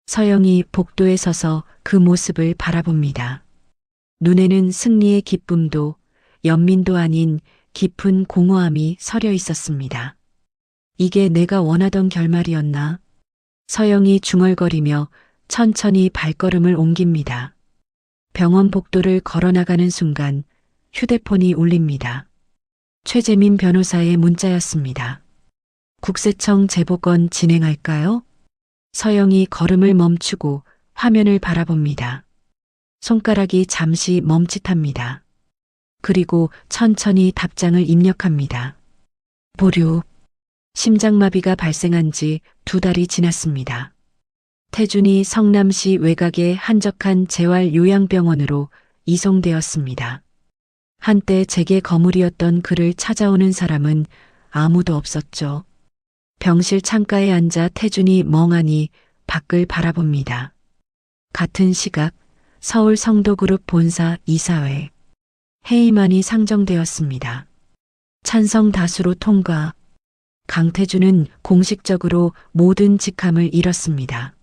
서영이 복도에 서서 그 모습을 바라봅니다. 눈에는 승리의 기쁨도 연민도 아닌 깊은 공허함이 서려 있었습니다. 이게 내가 원하던 결말이었나? 서영이 중얼거리며 천천히 발걸음을 옮깁니다. 병원 복도를 걸어나가는 순간 휴대폰이 울립니다. 최재민 변호사의 문자였습니다. 국세청 제보건 진행할까요? 서영이 걸음을 멈추고 화면을 바라봅니다. 손가락이 잠시 멈칫합니다. 그리고 천천히 답장을 입력합니다. 보류. 심장마비가 발생한 지 2달이 지났습니다. 태준이 성남시 외곽의 한적한 재활요양병원으로 이송되었습니다. 한때 제게 거물이었던 그를 찾아오는 사람은 아무도 없었죠. 병실 창가에 앉아 태준이 멍하니 밖을 바라봅니다. 같은 시각 서울 성도그룹 본사 이사회 회의만이 상정되었습니다. 찬성 다수로 통과. 강태준은 공식적으로 모든 직함을 잃었습니다.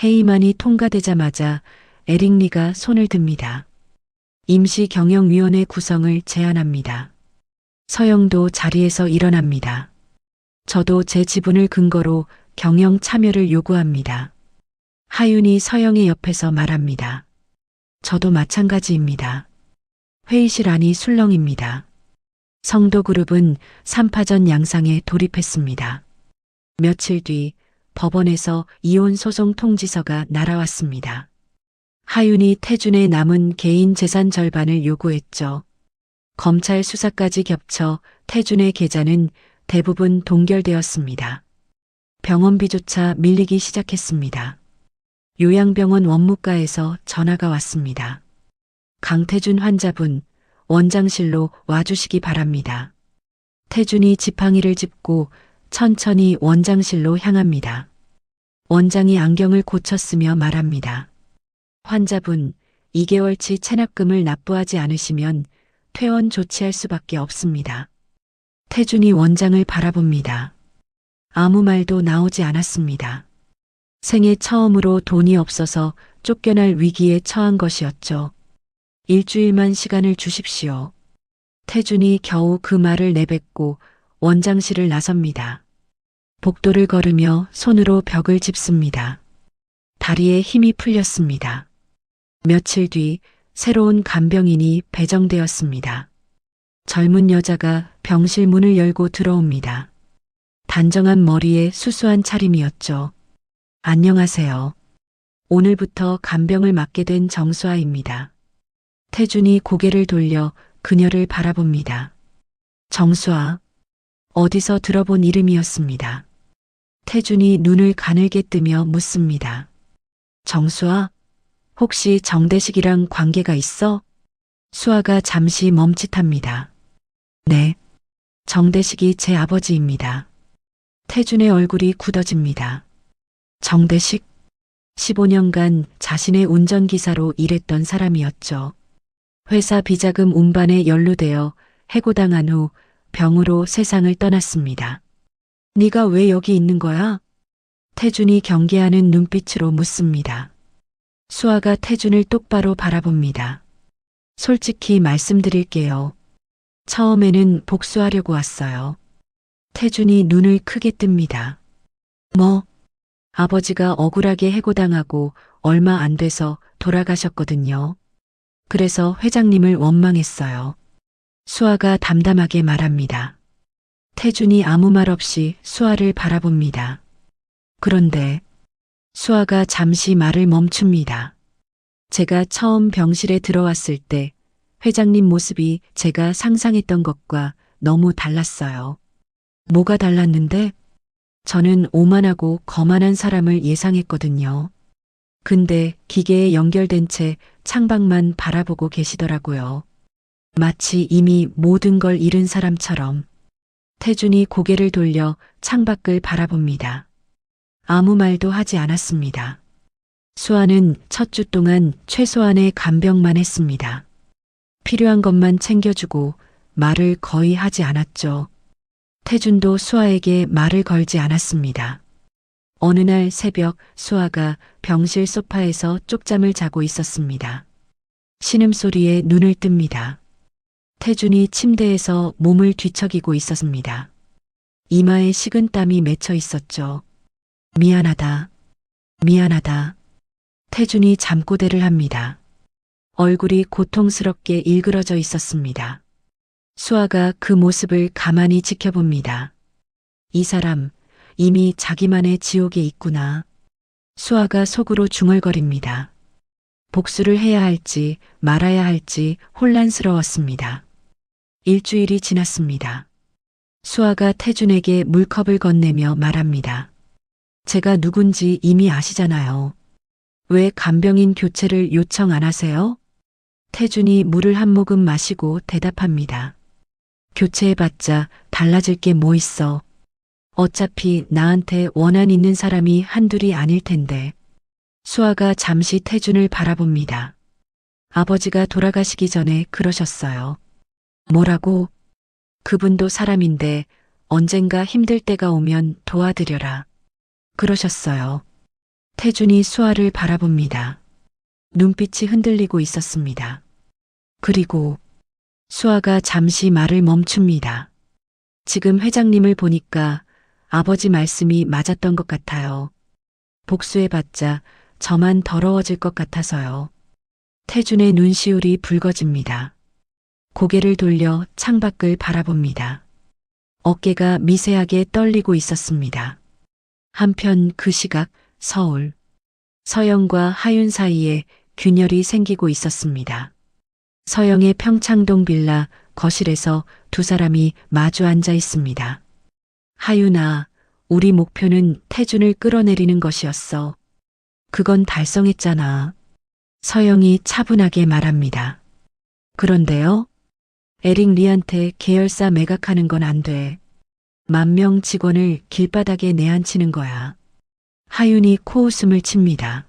회의만이 통과되자마자 에릭리가 손을 듭니다. 임시경영위원회 구성을 제안합니다. 서영도 자리에서 일어납니다. 저도 제 지분을 근거로 경영 참여를 요구합니다. 하윤이 서영의 옆에서 말합니다. 저도 마찬가지입니다. 회의실 안이 술렁입니다. 성도그룹은 3파전 양상에 돌입했습니다. 며칠 뒤 법원에서 이혼 소송 통지서가 날아왔습니다. 하윤이 태준의 남은 개인 재산 절반을 요구했죠. 검찰 수사까지 겹쳐 태준의 계좌는 대부분 동결되었습니다. 병원비조차 밀리기 시작했습니다. 요양병원 원무과에서 전화가 왔습니다. 강태준 환자분, 원장실로 와주시기 바랍니다. 태준이 지팡이를 짚고 천천히 원장실로 향합니다. 원장이 안경을 고쳤으며 말합니다. 환자분, 2개월치 체납금을 납부하지 않으시면 퇴원 조치할 수밖에 없습니다. 태준이 원장을 바라봅니다. 아무 말도 나오지 않았습니다. 생애 처음으로 돈이 없어서 쫓겨날 위기에 처한 것이었죠. 일주일만 시간을 주십시오. 태준이 겨우 그 말을 내뱉고 원장실을 나섭니다. 복도를 걸으며 손으로 벽을 짚습니다. 다리에 힘이 풀렸습니다. 며칠 뒤 새로운 간병인이 배정되었습니다. 젊은 여자가 병실 문을 열고 들어옵니다. 단정한 머리에 수수한 차림이었죠. 안녕하세요. 오늘부터 간병을 맡게 된 정수아입니다. 태준이 고개를 돌려 그녀를 바라봅니다. 정수아. 어디서 들어본 이름이었습니다. 태준이 눈을 가늘게 뜨며 묻습니다. 정수아? 혹시 정대식이랑 관계가 있어? 수아가 잠시 멈칫합니다. 네. 정대식이 제 아버지입니다. 태준의 얼굴이 굳어집니다. 정대식? 15년간 자신의 운전기사로 일했던 사람이었죠. 회사 비자금 운반에 연루되어 해고당한 후 병으로 세상을 떠났습니다. 네가 왜 여기 있는 거야? 태준이 경계하는 눈빛으로 묻습니다. 수아가 태준을 똑바로 바라봅니다. 솔직히 말씀드릴게요. 처음에는 복수하려고 왔어요. 태준이 눈을 크게 뜹니다. 뭐? 아버지가 억울하게 해고당하고 얼마 안 돼서 돌아가셨거든요. 그래서 회장님을 원망했어요. 수아가 담담하게 말합니다. 태준이 아무 말 없이 수아를 바라봅니다. 그런데 수아가 잠시 말을 멈춥니다. 제가 처음 병실에 들어왔을 때 회장님 모습이 제가 상상했던 것과 너무 달랐어요. 뭐가 달랐는데? 저는 오만하고 거만한 사람을 예상했거든요. 근데 기계에 연결된 채 창밖만 바라보고 계시더라고요. 마치 이미 모든 걸 잃은 사람처럼. 태준이 고개를 돌려 창밖을 바라봅니다. 아무 말도 하지 않았습니다. 수아는 첫 주 동안 최소한의 간병만 했습니다. 필요한 것만 챙겨주고 말을 거의 하지 않았죠. 태준도 수아에게 말을 걸지 않았습니다. 어느 날 새벽 수아가 병실 소파에서 쪽잠을 자고 있었습니다. 신음소리에 눈을 뜹니다. 태준이 침대에서 몸을 뒤척이고 있었습니다. 이마에 식은땀이 맺혀 있었죠. 미안하다. 미안하다. 태준이 잠꼬대를 합니다. 얼굴이 고통스럽게 일그러져 있었습니다. 수아가 그 모습을 가만히 지켜봅니다. 이 사람 이미 자기만의 지옥에 있구나. 수아가 속으로 중얼거립니다. 복수를 해야 할지 말아야 할지 혼란스러웠습니다. 일주일이 지났습니다. 수아가 태준에게 물컵을 건네며 말합니다. 제가 누군지 이미 아시잖아요. 왜 간병인 교체를 요청 안 하세요? 태준이 물을 한 모금 마시고 대답합니다. 교체해봤자 달라질 게 뭐 있어. 어차피 나한테 원한 있는 사람이 한둘이 아닐 텐데. 수아가 잠시 태준을 바라봅니다. 아버지가 돌아가시기 전에 그러셨어요. 뭐라고? 그분도 사람인데 언젠가 힘들 때가 오면 도와드려라. 그러셨어요. 태준이 수아를 바라봅니다. 눈빛이 흔들리고 있었습니다. 그리고 수아가 잠시 말을 멈춥니다. 지금 회장님을 보니까 아버지 말씀이 맞았던 것 같아요. 복수해봤자 저만 더러워질 것 같아서요. 태준의 눈시울이 붉어집니다. 고개를 돌려 창밖을 바라봅니다. 어깨가 미세하게 떨리고 있었습니다. 한편 그 시각 서울. 서영과 하윤 사이에 균열이 생기고 있었습니다. 서영의 평창동 빌라 거실에서 두 사람이 마주 앉아 있습니다. 하윤아, 우리 목표는 태준을 끌어내리는 것이었어. 그건 달성했잖아. 서영이 차분하게 말합니다. 그런데요? 에릭 리한테 계열사 매각하는 건 안 돼. 10,000명 직원을 길바닥에 내앉히는 거야. 하윤이 코웃음을 칩니다.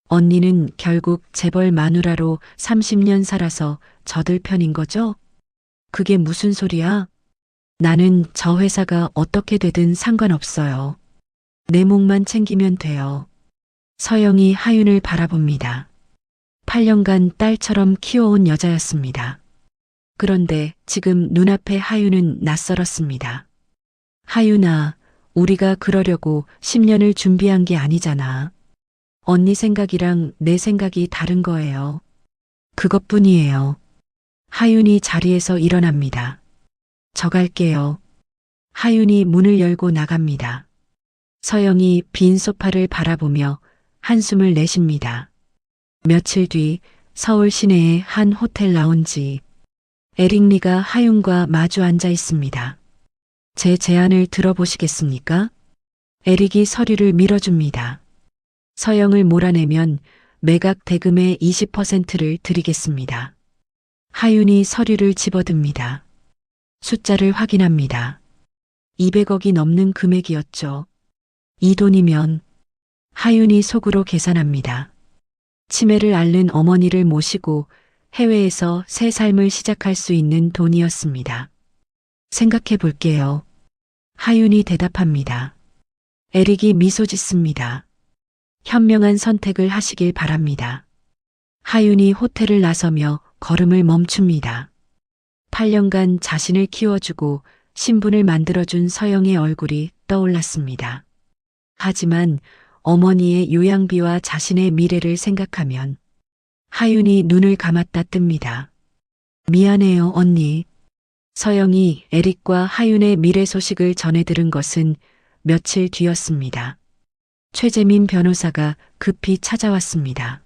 언니는 결국 재벌 마누라로 30년 살아서 져들 편인 거죠? 그게 무슨 소리야? 나는 저 회사가 어떻게 되든 상관없어요. 내 목만 챙기면 돼요. 서영이 하윤을 바라봅니다. 8년간 딸처럼 키워온 여자였습니다. 그런데 지금 눈앞에 하윤은 낯설었습니다. 하윤아, 우리가 그러려고 10년을 준비한 게 아니잖아. 언니 생각이랑 내 생각이 다른 거예요. 그것뿐이에요. 하윤이 자리에서 일어납니다. 저 갈게요. 하윤이 문을 열고 나갑니다. 서영이 빈 소파를 바라보며 한숨을 내쉽니다. 며칠 뒤 서울 시내의 한 호텔 라운지. 에릭 리가 하윤과 마주 앉아 있습니다. 제 제안을 들어보시겠습니까? 에릭이 서류를 밀어줍니다. 서영을 몰아내면 매각 대금의 20%를 드리겠습니다. 하윤이 서류를 집어듭니다. 숫자를 확인합니다. 200억이 넘는 금액이었죠. 이 돈이면 하윤이 속으로 계산합니다. 치매를 앓는 어머니를 모시고 해외에서 새 삶을 시작할 수 있는 돈이었습니다. 생각해 볼게요. 하윤이 대답합니다. 에릭이 미소 짓습니다. 현명한 선택을 하시길 바랍니다. 하윤이 호텔을 나서며 걸음을 멈춥니다. 8년간 자신을 키워주고 신분을 만들어준 서영의 얼굴이 떠올랐습니다. 하지만 어머니의 요양비와 자신의 미래를 생각하면 하윤이 눈을 감았다 뜹니다. 미안해요, 언니. 서영이 에릭과 하윤의 미래 소식을 전해 들은 것은 며칠 뒤였습니다. 최재민 변호사가 급히 찾아왔습니다.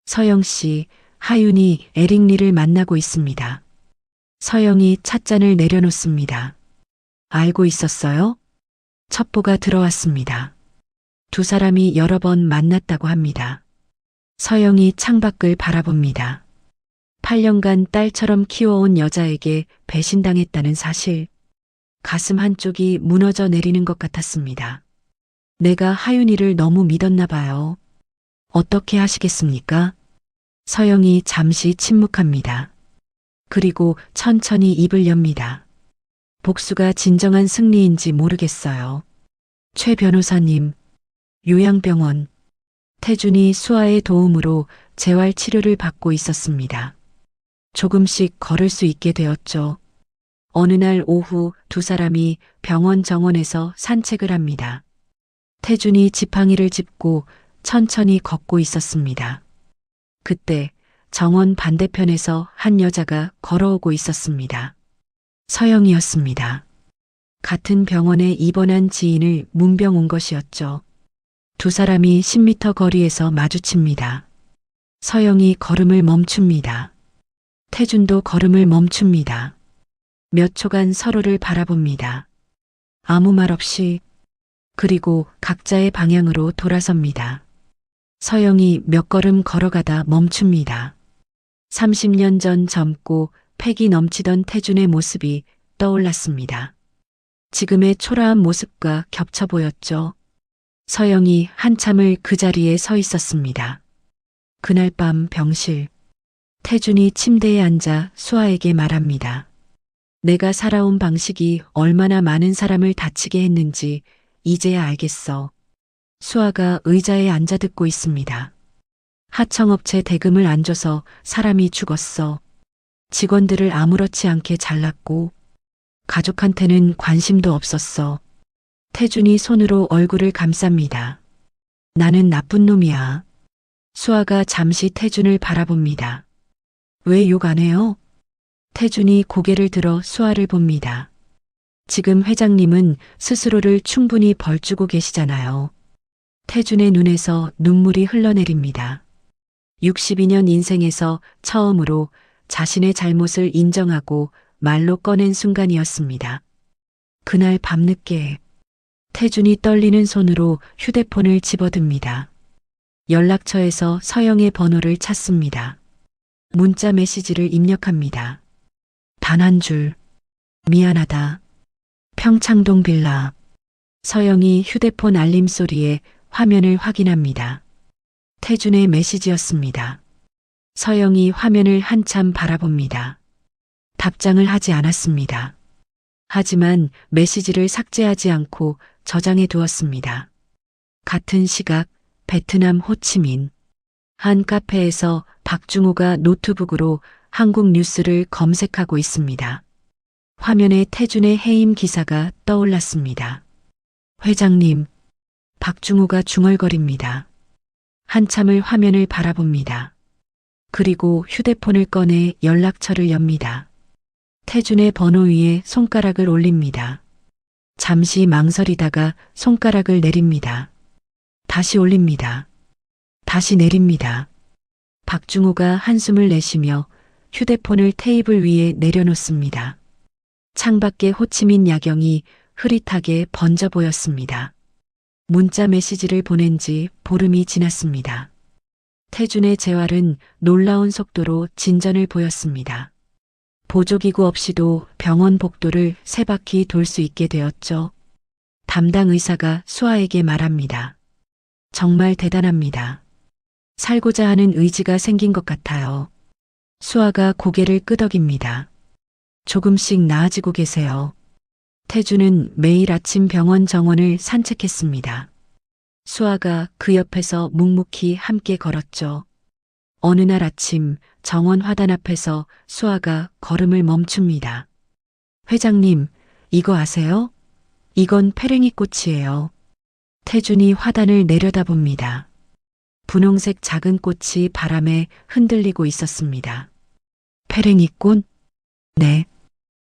서영 씨, 하윤이 에릭 리를 만나고 있습니다. 서영이 찻잔을 내려놓습니다. 알고 있었어요? 첩보가 들어왔습니다. 두 사람이 여러 번 만났다고 합니다. 서영이 창밖을 바라봅니다. 8년간 딸처럼 키워온 여자에게 배신당했다는 사실. 가슴 한쪽이 무너져 내리는 것 같았습니다. 내가 하윤이를 너무 믿었나 봐요. 어떻게 하시겠습니까? 서영이 잠시 침묵합니다. 그리고 천천히 입을 엽니다. 복수가 진정한 승리인지 모르겠어요. 최 변호사님, 요양병원. 태준이 수아의 도움으로 재활 치료를 받고 있었습니다. 조금씩 걸을 수 있게 되었죠. 어느 날 오후 두 사람이 병원 정원에서 산책을 합니다. 태준이 지팡이를 짚고 천천히 걷고 있었습니다. 그때 정원 반대편에서 한 여자가 걸어오고 있었습니다. 서영이었습니다. 같은 병원에 입원한 지인을 문병 온 것이었죠. 두 사람이 10m 거리에서 마주칩니다. 서영이 걸음을 멈춥니다. 태준도 걸음을 멈춥니다. 몇 초간 서로를 바라봅니다. 아무 말 없이. 그리고 각자의 방향으로 돌아섭니다. 서영이 몇 걸음 걸어가다 멈춥니다. 30년 전 젊고 패기 넘치던 태준의 모습이 떠올랐습니다. 지금의 초라한 모습과 겹쳐 보였죠. 서영이 한참을 그 자리에 서 있었습니다. 그날 밤 병실. 태준이 침대에 앉아 수아에게 말합니다. 내가 살아온 방식이 얼마나 많은 사람을 다치게 했는지 이제야 알겠어. 수아가 의자에 앉아 듣고 있습니다. 하청업체 대금을 안 줘서 사람이 죽었어. 직원들을 아무렇지 않게 잘랐고 가족한테는 관심도 없었어. 태준이 손으로 얼굴을 감쌉니다. 나는 나쁜 놈이야. 수아가 잠시 태준을 바라봅니다. 왜 욕 안 해요? 태준이 고개를 들어 수아를 봅니다. 지금 회장님은 스스로를 충분히 벌주고 계시잖아요. 태준의 눈에서 눈물이 흘러내립니다. 62년 인생에서 처음으로 자신의 잘못을 인정하고 말로 꺼낸 순간이었습니다. 그날 밤늦게 태준이 떨리는 손으로 휴대폰을 집어듭니다. 연락처에서 서영의 번호를 찾습니다. 문자 메시지를 입력합니다. 단 한 줄. 미안하다. 평창동 빌라. 서영이 휴대폰 알림 소리에 화면을 확인합니다. 태준의 메시지였습니다. 서영이 화면을 한참 바라봅니다. 답장을 하지 않았습니다. 하지만 메시지를 삭제하지 않고 저장해 두었습니다. 같은 시각 베트남 호치민. 한 카페에서 박중호가 노트북으로 한국 뉴스를 검색하고 있습니다. 화면에 태준의 해임 기사가 떠올랐습니다. 회장님. 박중호가 중얼거립니다. 한참을 화면을 바라봅니다. 그리고 휴대폰을 꺼내 연락처를 엽니다. 태준의 번호 위에 손가락을 올립니다. 잠시 망설이다가 손가락을 내립니다. 다시 올립니다. 다시 내립니다. 박중호가 한숨을 내쉬며 휴대폰을 테이블 위에 내려놓습니다. 창밖의 호치민 야경이 흐릿하게 번져 보였습니다. 문자 메시지를 보낸 지 보름이 지났습니다. 태준의 재활은 놀라운 속도로 진전을 보였습니다. 보조기구 없이도 병원 복도를 3바퀴 돌 수 있게 되었죠. 담당 의사가 수아에게 말합니다. 정말 대단합니다. 살고자 하는 의지가 생긴 것 같아요. 수아가 고개를 끄덕입니다. 조금씩 나아지고 계세요. 태준은 매일 아침 병원 정원을 산책했습니다. 수아가 그 옆에서 묵묵히 함께 걸었죠. 어느 날 아침 정원 화단 앞에서 수아가 걸음을 멈춥니다. 회장님, 이거 아세요? 이건 페랭이 꽃이에요. 태준이 화단을 내려다봅니다. 분홍색 작은 꽃이 바람에 흔들리고 있었습니다. 페랭이 꽃? 네.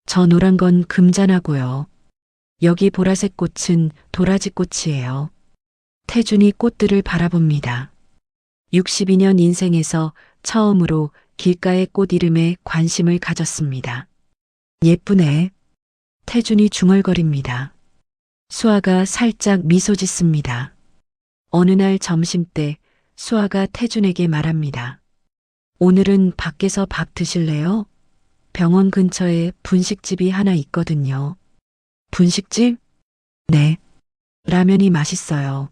저 노란 건 금잔하고요. 여기 보라색 꽃은 도라지 꽃이에요. 태준이 꽃들을 바라봅니다. 62년 인생에서 처음으로 길가의 꽃 이름에 관심을 가졌습니다. 예쁘네. 태준이 중얼거립니다. 수아가 살짝 미소 짓습니다. 어느 날 점심때 수아가 태준에게 말합니다. 오늘은 밖에서 밥 드실래요? 병원 근처에 분식집이 하나 있거든요. 분식집? 네. 라면이 맛있어요.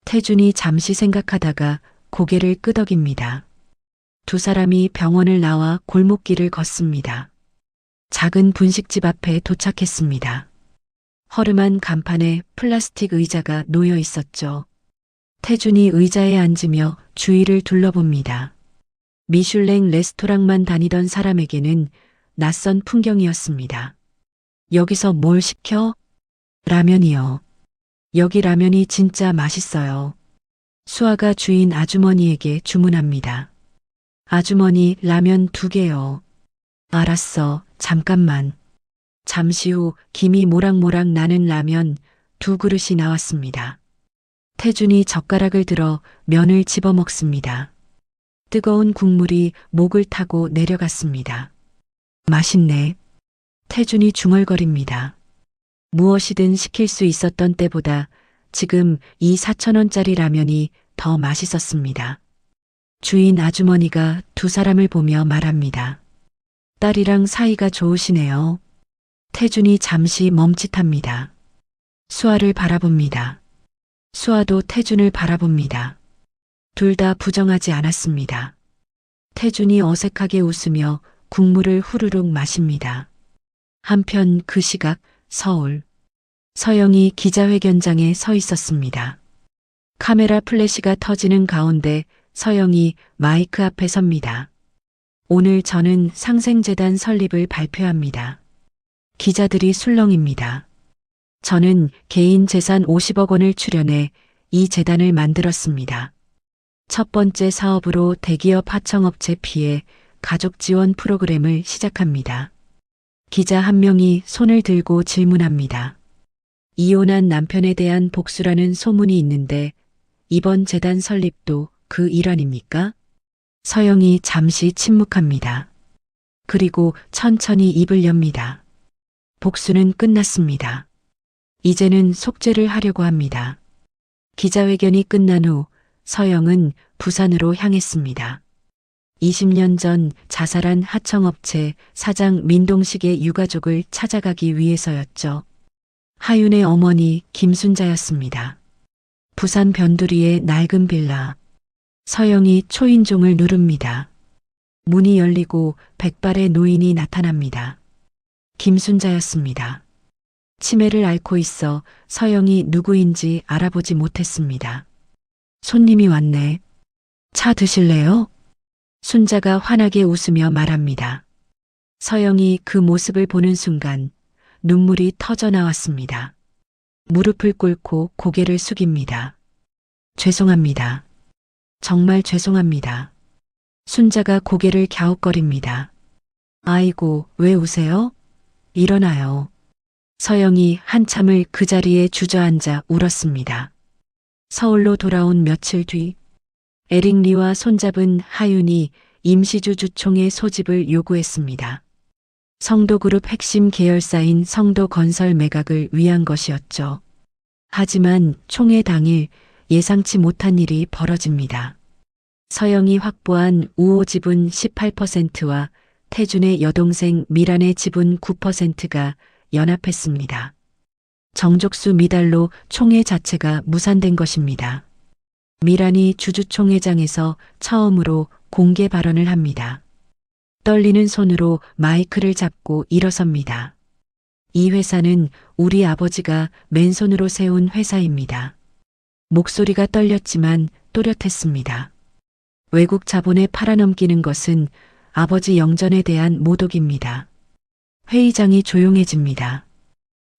태준이 잠시 생각하다가 고개를 끄덕입니다. 두 사람이 병원을 나와 골목길을 걷습니다. 작은 분식집 앞에 도착했습니다. 허름한 간판에 플라스틱 의자가 놓여 있었죠. 태준이 의자에 앉으며 주위를 둘러봅니다. 미슐랭 레스토랑만 다니던 사람에게는 낯선 풍경이었습니다. 여기서 뭘 시켜? 라면이요. 여기 라면이 진짜 맛있어요. 수아가 주인 아주머니에게 주문합니다. 아주머니, 라면 2개요. 알았어, 잠깐만. 잠시 후 김이 모락모락 나는 라면 2그릇이 나왔습니다. 태준이 젓가락을 들어 면을 집어 먹습니다. 뜨거운 국물이 목을 타고 내려갔습니다. 맛있네. 태준이 중얼거립니다. 무엇이든 시킬 수 있었던 때보다 지금 이 4,000원짜리 라면이 더 맛있었습니다. 주인 아주머니가 2사람을 보며 말합니다. 딸이랑 사이가 좋으시네요. 태준이 잠시 멈칫합니다. 수아를 바라봅니다. 수아도 태준을 바라봅니다. 둘 다 부정하지 않았습니다. 태준이 어색하게 웃으며 국물을 후루룩 마십니다. 한편 그 시각 서울. 서영이 기자회견장에 서 있었습니다. 카메라 플래시가 터지는 가운데 서영이 마이크 앞에 섭니다. 오늘 저는 상생재단 설립을 발표합니다. 기자들이 술렁입니다. 저는 개인 재산 50억 원을 출연해 이 재단을 만들었습니다. 첫 번째 사업으로 대기업 하청업체 피해 가족 지원 프로그램을 시작합니다. 기자 한 명이 손을 들고 질문합니다. 이혼한 남편에 대한 복수라는 소문이 있는데 이번 재단 설립도 그 일환입니까? 서영이 잠시 침묵합니다. 그리고 천천히 입을 엽니다. 복수는 끝났습니다. 이제는 속죄를 하려고 합니다. 기자회견이 끝난 후 서영은 부산으로 향했습니다. 20년 전 자살한 하청업체 사장 민동식의 유가족을 찾아가기 위해서였죠. 하윤의 어머니 김순자였습니다. 부산 변두리의 낡은 빌라. 서영이 초인종을 누릅니다. 문이 열리고 백발의 노인이 나타납니다. 김순자였습니다. 치매를 앓고 있어 서영이 누구인지 알아보지 못했습니다. 손님이 왔네. 차 드실래요? 순자가 환하게 웃으며 말합니다. 서영이 그 모습을 보는 순간 눈물이 터져 나왔습니다. 무릎을 꿇고 고개를 숙입니다. 죄송합니다. 정말 죄송합니다. 순자가 고개를 갸웃거립니다. 아이고, 왜 우세요? 일어나요. 서영이 한참을 그 자리에 주저앉아 울었습니다. 서울로 돌아온 며칠 뒤 에릭 리와 손잡은 하윤이 임시주 주총의 소집을 요구했습니다. 성도그룹 핵심 계열사인 성도건설 매각을 위한 것이었죠. 하지만 총회 당일 예상치 못한 일이 벌어집니다. 서영이 확보한 우호 지분 18%와 태준의 여동생 미란의 지분 9%가 연합했습니다. 정족수 미달로 총회 자체가 무산된 것입니다. 미란이 주주총회장에서 처음으로 공개 발언을 합니다. 떨리는 손으로 마이크를 잡고 일어섭니다. 이 회사는 우리 아버지가 맨손으로 세운 회사입니다. 목소리가 떨렸지만 또렷했습니다. 외국 자본에 팔아넘기는 것은 아버지 영전에 대한 모독입니다. 회의장이 조용해집니다.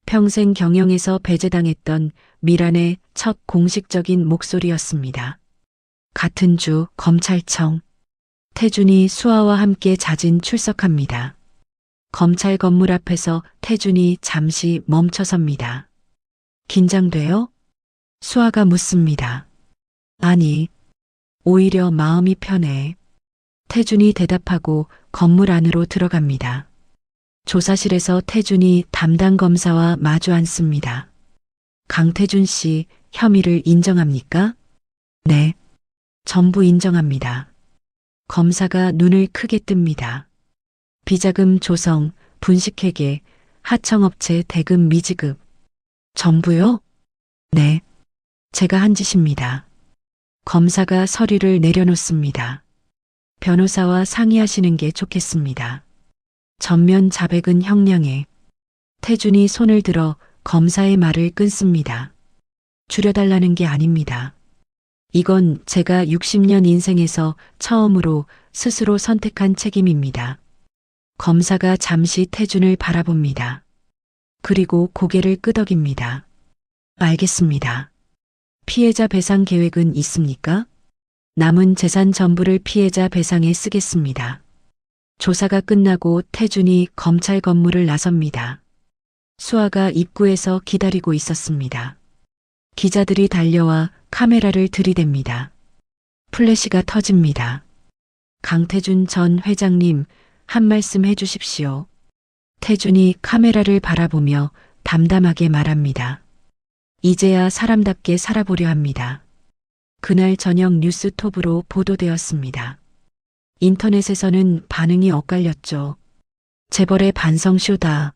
평생 경영에서 배제당했던 미란의 첫 공식적인 목소리였습니다. 같은 주 검찰청. 태준이 수아와 함께 자진 출석합니다. 검찰 건물 앞에서 태준이 잠시 멈춰섭니다. 긴장돼요? 수아가 묻습니다. 아니, 오히려 마음이 편해. 태준이 대답하고 건물 안으로 들어갑니다. 조사실에서 태준이 담당 검사와 마주 앉습니다. 강태준 씨 혐의를 인정합니까? 네. 전부 인정합니다. 검사가 눈을 크게 뜹니다. 비자금 조성, 분식회계, 하청업체 대금 미지급. 전부요? 네. 제가 한 짓입니다. 검사가 서류를 내려놓습니다. 변호사와 상의하시는 게 좋겠습니다. 전면 자백은 형량에. 태준이 손을 들어 검사의 말을 끊습니다. 줄여달라는 게 아닙니다. 이건 제가 60년 인생에서 처음으로 스스로 선택한 책임입니다. 검사가 잠시 태준을 바라봅니다. 그리고 고개를 끄덕입니다. 알겠습니다. 피해자 배상 계획은 있습니까? 남은 재산 전부를 피해자 배상에 쓰겠습니다. 조사가 끝나고 태준이 검찰 건물을 나섭니다. 수아가 입구에서 기다리고 있었습니다. 기자들이 달려와 카메라를 들이댑니다. 플래시가 터집니다. 강태준 전 회장님, 한 말씀 해주십시오. 태준이 카메라를 바라보며 담담하게 말합니다. 이제야 사람답게 살아보려 합니다. 그날 저녁 뉴스톱으로 보도되었습니다. 인터넷에서는 반응이 엇갈렸죠. 재벌의 반성쇼다.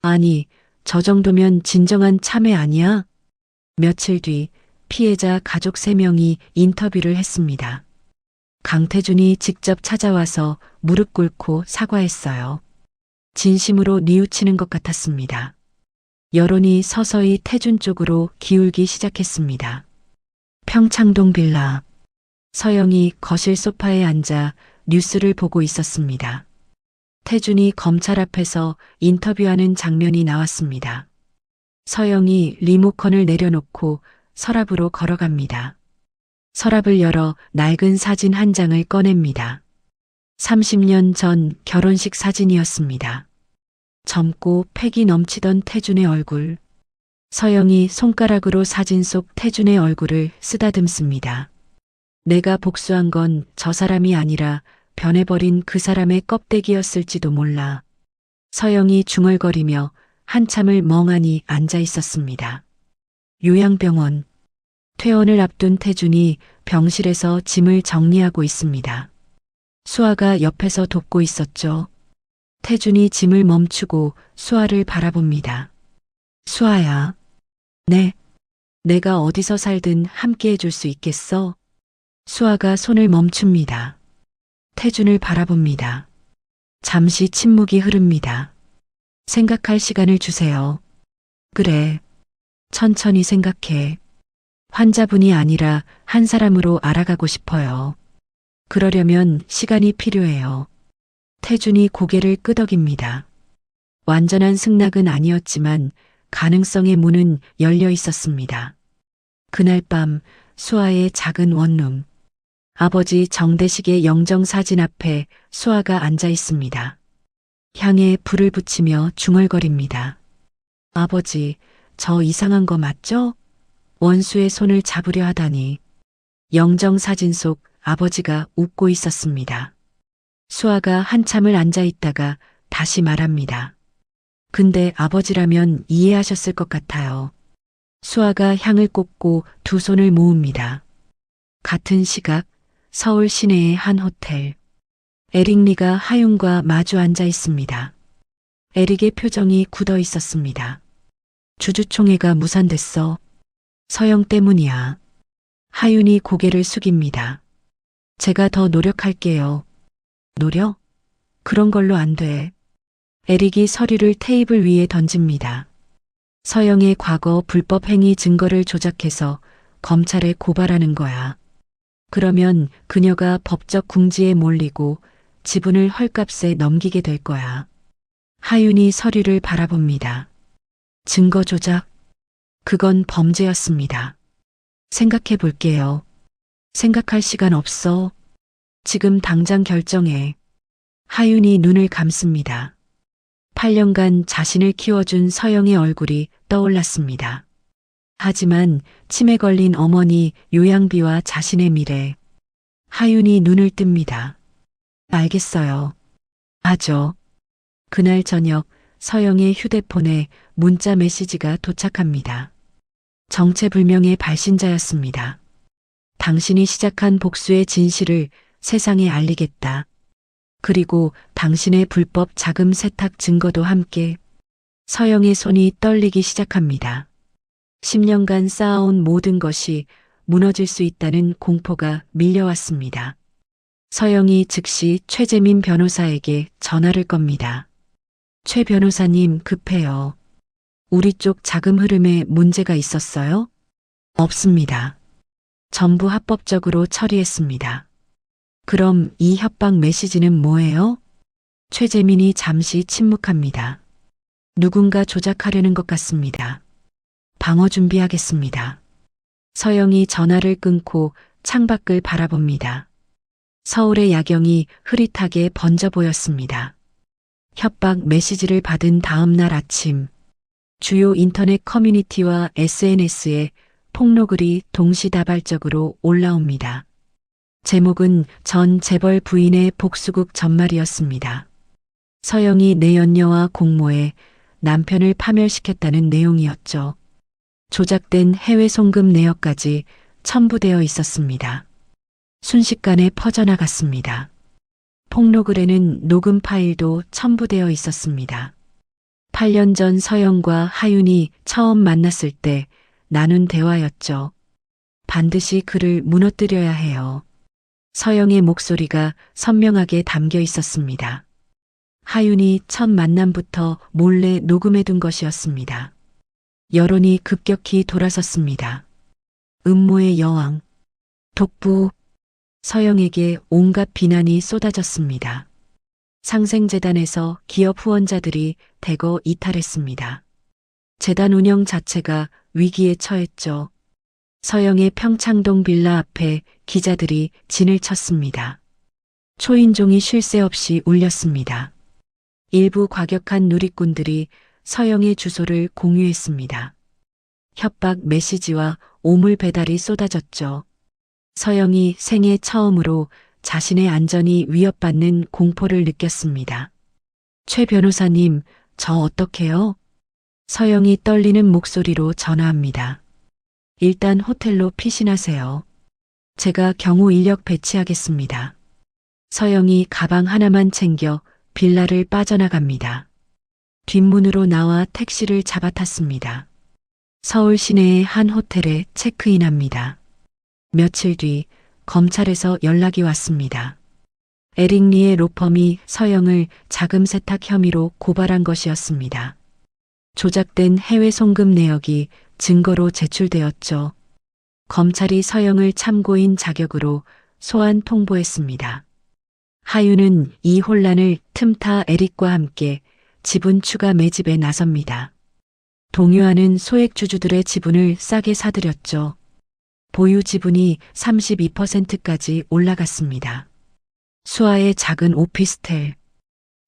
아니, 저 정도면 진정한 참회 아니야? 며칠 뒤 피해자 가족 3명이 인터뷰를 했습니다. 강태준이 직접 찾아와서 무릎 꿇고 사과했어요. 진심으로 뉘우치는 것 같았습니다. 여론이 서서히 태준 쪽으로 기울기 시작했습니다. 평창동 빌라. 서영이 거실 소파에 앉아 뉴스를 보고 있었습니다. 태준이 검찰 앞에서 인터뷰하는 장면이 나왔습니다. 서영이 리모컨을 내려놓고 서랍으로 걸어갑니다. 서랍을 열어 낡은 사진 한 장을 꺼냅니다. 30년 전 결혼식 사진이었습니다. 젊고 패기 넘치던 태준의 얼굴. 서영이 손가락으로 사진 속 태준의 얼굴을 쓰다듬습니다. 내가 복수한 건 저 사람이 아니라 변해버린 그 사람의 껍데기였을지도 몰라. 서영이 중얼거리며 한참을 멍하니 앉아 있었습니다. 요양병원. 퇴원을 앞둔 태준이 병실에서 짐을 정리하고 있습니다. 수아가 옆에서 돕고 있었죠. 태준이 짐을 멈추고 수아를 바라봅니다. 수아야. 네. 내가 어디서 살든 함께 해줄 수 있겠어? 수아가 손을 멈춥니다. 태준을 바라봅니다. 잠시 침묵이 흐릅니다. 생각할 시간을 주세요. 그래. 천천히 생각해. 환자분이 아니라 한 사람으로 알아가고 싶어요. 그러려면 시간이 필요해요. 태준이 고개를 끄덕입니다. 완전한 승낙은 아니었지만 가능성의 문은 열려 있었습니다. 그날 밤 수아의 작은 원룸. 아버지 정대식의 영정사진 앞에 수아가 앉아 있습니다. 향에 불을 붙이며 중얼거립니다. 아버지, 저 이상한 거 맞죠? 원수의 손을 잡으려 하다니. 영정사진 속 아버지가 웃고 있었습니다. 수아가 한참을 앉아 있다가 다시 말합니다. 근데 아버지라면 이해하셨을 것 같아요. 수아가 향을 꽂고 두 손을 모읍니다. 같은 시각 서울 시내의 한 호텔. 에릭리가 하윤과 마주 앉아 있습니다. 에릭의 표정이 굳어 있었습니다. 주주총회가 무산됐어. 서영 때문이야. 하윤이 고개를 숙입니다. 제가 더 노력할게요. 노력? 그런 걸로 안 돼. 에릭이 서류를 테이블 위에 던집니다. 서영의 과거 불법 행위 증거를 조작해서 검찰에 고발하는 거야. 그러면 그녀가 법적 궁지에 몰리고 지분을 헐값에 넘기게 될 거야. 하윤이 서류를 바라봅니다. 증거 조작? 그건 범죄였습니다. 생각해 볼게요. 생각할 시간 없어. 지금 당장 결정해. 하윤이 눈을 감습니다. 8년간 자신을 키워준 서영의 얼굴이 떠올랐습니다. 하지만 치매 걸린 어머니 요양비와 자신의 미래. 하윤이 눈을 뜹니다. 알겠어요. 하죠. 그날 저녁 서영의 휴대폰에 문자 메시지가 도착합니다. 정체불명의 발신자였습니다. 당신이 시작한 복수의 진실을 세상에 알리겠다. 그리고 당신의 불법 자금 세탁 증거도 함께. 서영의 손이 떨리기 시작합니다. 10년간 쌓아온 모든 것이 무너질 수 있다는 공포가 밀려왔습니다. 서영이 즉시 최재민 변호사에게 전화를 겁니다. 최 변호사님 급해요. 우리 쪽 자금 흐름에 문제가 있었어요? 없습니다. 전부 합법적으로 처리했습니다. 그럼 이 협박 메시지는 뭐예요? 최재민이 잠시 침묵합니다. 누군가 조작하려는 것 같습니다. 방어 준비하겠습니다. 서영이 전화를 끊고 창밖을 바라봅니다. 서울의 야경이 흐릿하게 번져 보였습니다. 협박 메시지를 받은 다음 날 아침, 주요 인터넷 커뮤니티와 SNS에 폭로글이 동시다발적으로 올라옵니다. 제목은 전 재벌 부인의 복수극 전말이었습니다. 서영이 내연녀와 공모해 남편을 파멸시켰다는 내용이었죠. 조작된 해외 송금 내역까지 첨부되어 있었습니다. 순식간에 퍼져나갔습니다. 폭로글에는 녹음 파일도 첨부되어 있었습니다. 8년 전 서영과 하윤이 처음 만났을 때 나눈 대화였죠. 반드시 그를 무너뜨려야 해요. 서영의 목소리가 선명하게 담겨 있었습니다. 하윤이 첫 만남부터 몰래 녹음해둔 것이었습니다. 여론이 급격히 돌아섰습니다. 음모의 여왕, 독부, 서영에게 온갖 비난이 쏟아졌습니다. 상생재단에서 기업 후원자들이 대거 이탈했습니다. 재단 운영 자체가 위기에 처했죠. 서영의 평창동 빌라 앞에 기자들이 진을 쳤습니다. 초인종이 쉴 새 없이 울렸습니다. 일부 과격한 누리꾼들이 서영의 주소를 공유했습니다. 협박 메시지와 오물 배달이 쏟아졌죠. 서영이 생애 처음으로 자신의 안전이 위협받는 공포를 느꼈습니다. 최 변호사님, 저 어떡해요? 서영이 떨리는 목소리로 전화합니다. 일단 호텔로 피신하세요. 제가 경호 인력 배치하겠습니다. 서영이 가방 하나만 챙겨 빌라를 빠져나갑니다. 뒷문으로 나와 택시를 잡아탔습니다. 서울 시내의 한 호텔에 체크인합니다. 며칠 뒤 검찰에서 연락이 왔습니다. 에릭리의 로펌이 서영을 자금 세탁 혐의로 고발한 것이었습니다. 조작된 해외 송금 내역이 증거로 제출되었죠. 검찰이 서영을 참고인 자격으로 소환 통보했습니다. 하윤은 이 혼란을 틈타 에릭과 함께 지분 추가 매집에 나섭니다. 동요하는 소액주주들의 지분을 싸게 사들였죠. 보유 지분이 32%까지 올라갔습니다. 수아의 작은 오피스텔.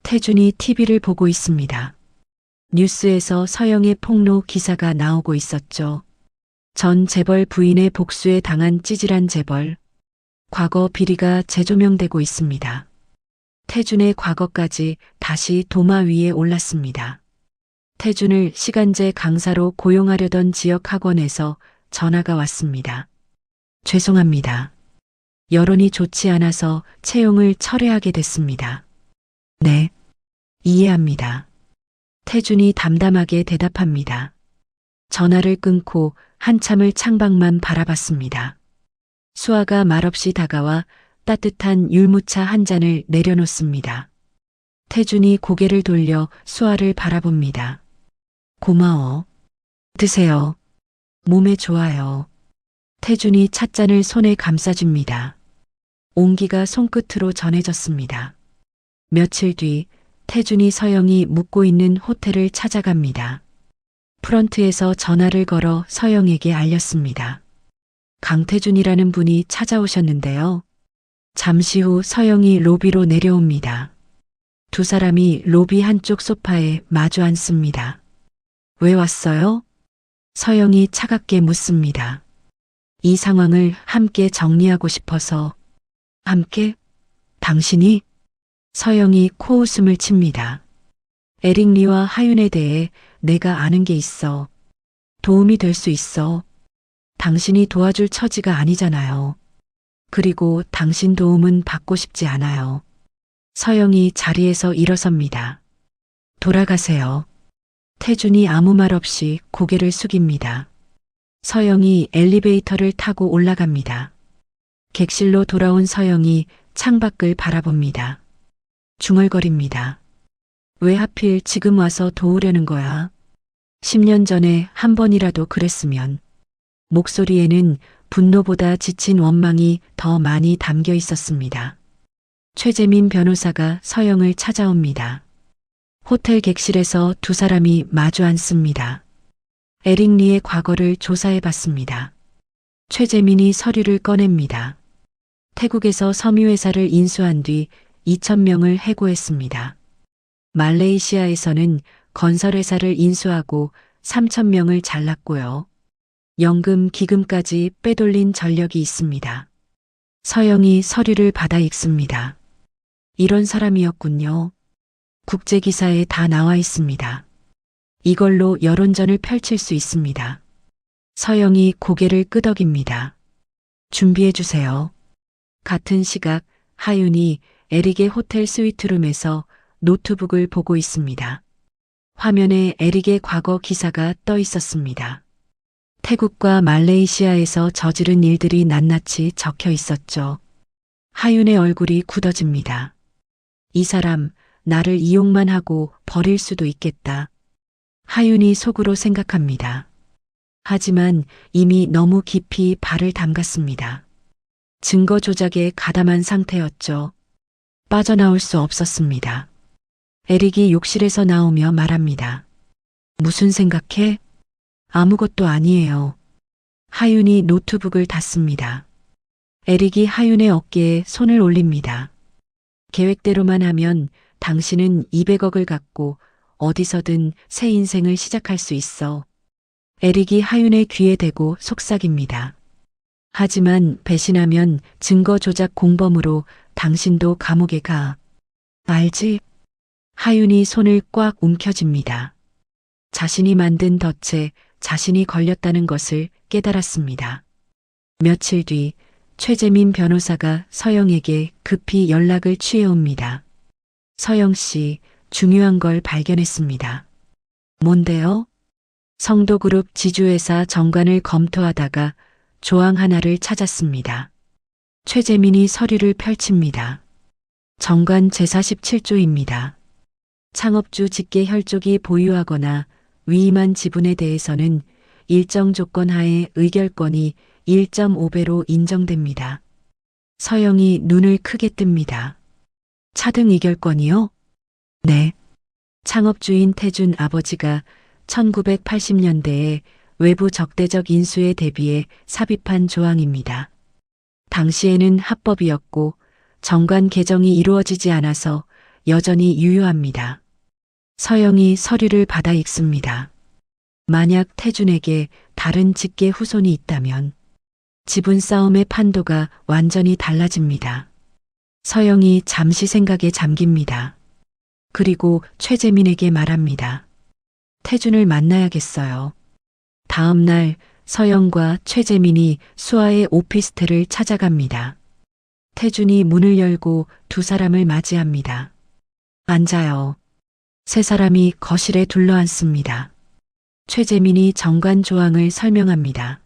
태준이 TV를 보고 있습니다. 뉴스에서 서영의 폭로 기사가 나오고 있었죠. 전 재벌 부인의 복수에 당한 찌질한 재벌. 과거 비리가 재조명되고 있습니다. 태준의 과거까지 다시 도마 위에 올랐습니다. 태준을 시간제 강사로 고용하려던 지역 학원에서 전화가 왔습니다. 죄송합니다. 여론이 좋지 않아서 채용을 철회하게 됐습니다. 네, 이해합니다. 태준이 담담하게 대답합니다. 전화를 끊고 한참을 창밖만 바라봤습니다. 수아가 말없이 다가와 따뜻한 율무차 한 잔을 내려놓습니다. 태준이 고개를 돌려 수아를 바라봅니다. 고마워. 드세요. 몸에 좋아요. 태준이 찻잔을 손에 감싸줍니다. 온기가 손끝으로 전해졌습니다. 며칠 뒤 태준이 서영이 묵고 있는 호텔을 찾아갑니다. 프런트에서 전화를 걸어 서영에게 알렸습니다. 강태준이라는 분이 찾아오셨는데요. 잠시 후 서영이 로비로 내려옵니다. 두 사람이 로비 한쪽 소파에 마주 앉습니다. 왜 왔어요? 서영이 차갑게 묻습니다. 이 상황을 함께 정리하고 싶어서. 함께? 당신이? 서영이 코웃음을 칩니다. 에릭리와 하윤에 대해 내가 아는 게 있어. 도움이 될 수 있어. 당신이 도와줄 처지가 아니잖아요. 그리고 당신 도움은 받고 싶지 않아요. 서영이 자리에서 일어섭니다. 돌아가세요. 태준이 아무 말 없이 고개를 숙입니다. 서영이 엘리베이터를 타고 올라갑니다. 객실로 돌아온 서영이 창밖을 바라봅니다. 중얼거립니다. 왜 하필 지금 와서 도우려는 거야? 10년 전에 한 번이라도 그랬으면. 목소리에는 분노보다 지친 원망이 더 많이 담겨 있었습니다. 최재민 변호사가 서영을 찾아옵니다. 호텔 객실에서 두 사람이 마주 앉습니다. 에릭 리의 과거를 조사해 봤습니다. 최재민이 서류를 꺼냅니다. 태국에서 섬유회사를 인수한 뒤 2,000명을 해고했습니다. 말레이시아에서는 건설회사를 인수하고 3,000명을 잘랐고요. 연금, 기금까지 빼돌린 전력이 있습니다. 서영이 서류를 받아 읽습니다. 이런 사람이었군요. 국제기사에 다 나와 있습니다. 이걸로 여론전을 펼칠 수 있습니다. 서영이 고개를 끄덕입니다. 준비해 주세요. 같은 시각 하윤이 에릭의 호텔 스위트룸에서 노트북을 보고 있습니다. 화면에 에릭의 과거 기사가 떠 있었습니다. 태국과 말레이시아에서 저지른 일들이 낱낱이 적혀 있었죠. 하윤의 얼굴이 굳어집니다. 이 사람 나를 이용만 하고 버릴 수도 있겠다. 하윤이 속으로 생각합니다. 하지만 이미 너무 깊이 발을 담갔습니다. 증거 조작에 가담한 상태였죠. 빠져나올 수 없었습니다. 에릭이 욕실에서 나오며 말합니다. 무슨 생각해? 아무것도 아니에요. 하윤이 노트북을 닫습니다. 에릭이 하윤의 어깨에 손을 올립니다. 계획대로만 하면 당신은 200억을 갖고 어디서든 새 인생을 시작할 수 있어. 에릭이 하윤의 귀에 대고 속삭입니다. 하지만 배신하면 증거 조작 공범으로 당신도 감옥에 가. 알지? 하윤이 손을 꽉 움켜쥡니다. 자신이 만든 덫에 자신이 걸렸다는 것을 깨달았습니다. 며칠 뒤 최재민 변호사가 서영에게 급히 연락을 취해옵니다. 서영 씨, 중요한 걸 발견했습니다. 뭔데요? 성도그룹 지주회사 정관을 검토하다가 조항 하나를 찾았습니다. 최재민이 서류를 펼칩니다. 정관 제47조입니다. 창업주 직계 혈족이 보유하거나 위임한 지분에 대해서는 일정 조건 하에 의결권이 1.5배로 인정됩니다. 서영이 눈을 크게 뜹니다. 차등 의결권이요? 네. 창업주인 태준 아버지가 1980년대에 외부 적대적 인수에 대비해 삽입한 조항입니다. 당시에는 합법이었고 정관 개정이 이루어지지 않아서 여전히 유효합니다. 서영이 서류를 받아 읽습니다. 만약 태준에게 다른 직계 후손이 있다면 지분 싸움의 판도가 완전히 달라집니다. 서영이 잠시 생각에 잠깁니다. 그리고 최재민에게 말합니다. 태준을 만나야겠어요. 다음 날 서영과 최재민이 수아의 오피스텔을 찾아갑니다. 태준이 문을 열고 두 사람을 맞이합니다. 앉아요. 세 사람이 거실에 둘러앉습니다. 최재민이 정관 조항을 설명합니다.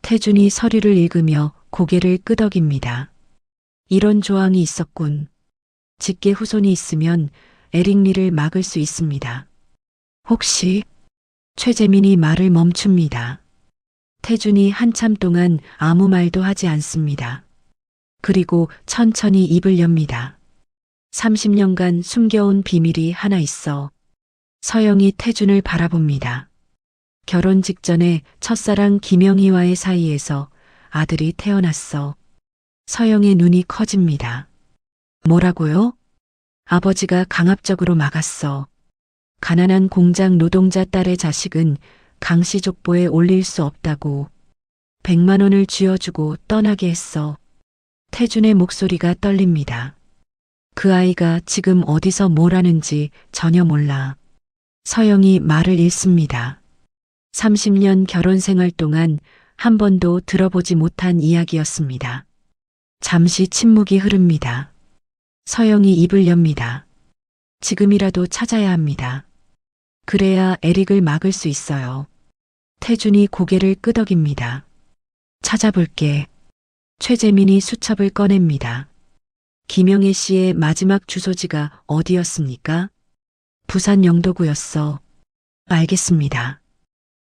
태준이 서류를 읽으며 고개를 끄덕입니다. 이런 조항이 있었군. 직계 후손이 있으면 에릭 리를 막을 수 있습니다. 혹시? 최재민이 말을 멈춥니다. 태준이 한참 동안 아무 말도 하지 않습니다. 그리고 천천히 입을 엽니다. 30년간 숨겨온 비밀이 하나 있어. 서영이 태준을 바라봅니다. 결혼 직전에 첫사랑 김영희와의 사이에서 아들이 태어났어. 서영의 눈이 커집니다. 뭐라고요? 아버지가 강압적으로 막았어. 가난한 공장 노동자 딸의 자식은 강씨 족보에 올릴 수 없다고 100만 원을 쥐어주고 떠나게 했어. 태준의 목소리가 떨립니다. 그 아이가 지금 어디서 뭘 하는지 전혀 몰라. 서영이 말을 잃습니다. 30년 결혼 생활 동안 한 번도 들어보지 못한 이야기였습니다. 잠시 침묵이 흐릅니다. 서영이 입을 엽니다. 지금이라도 찾아야 합니다. 그래야 에릭을 막을 수 있어요. 태준이 고개를 끄덕입니다. 찾아볼게. 최재민이 수첩을 꺼냅니다. 김영애 씨의 마지막 주소지가 어디였습니까? 부산 영도구였어. 알겠습니다.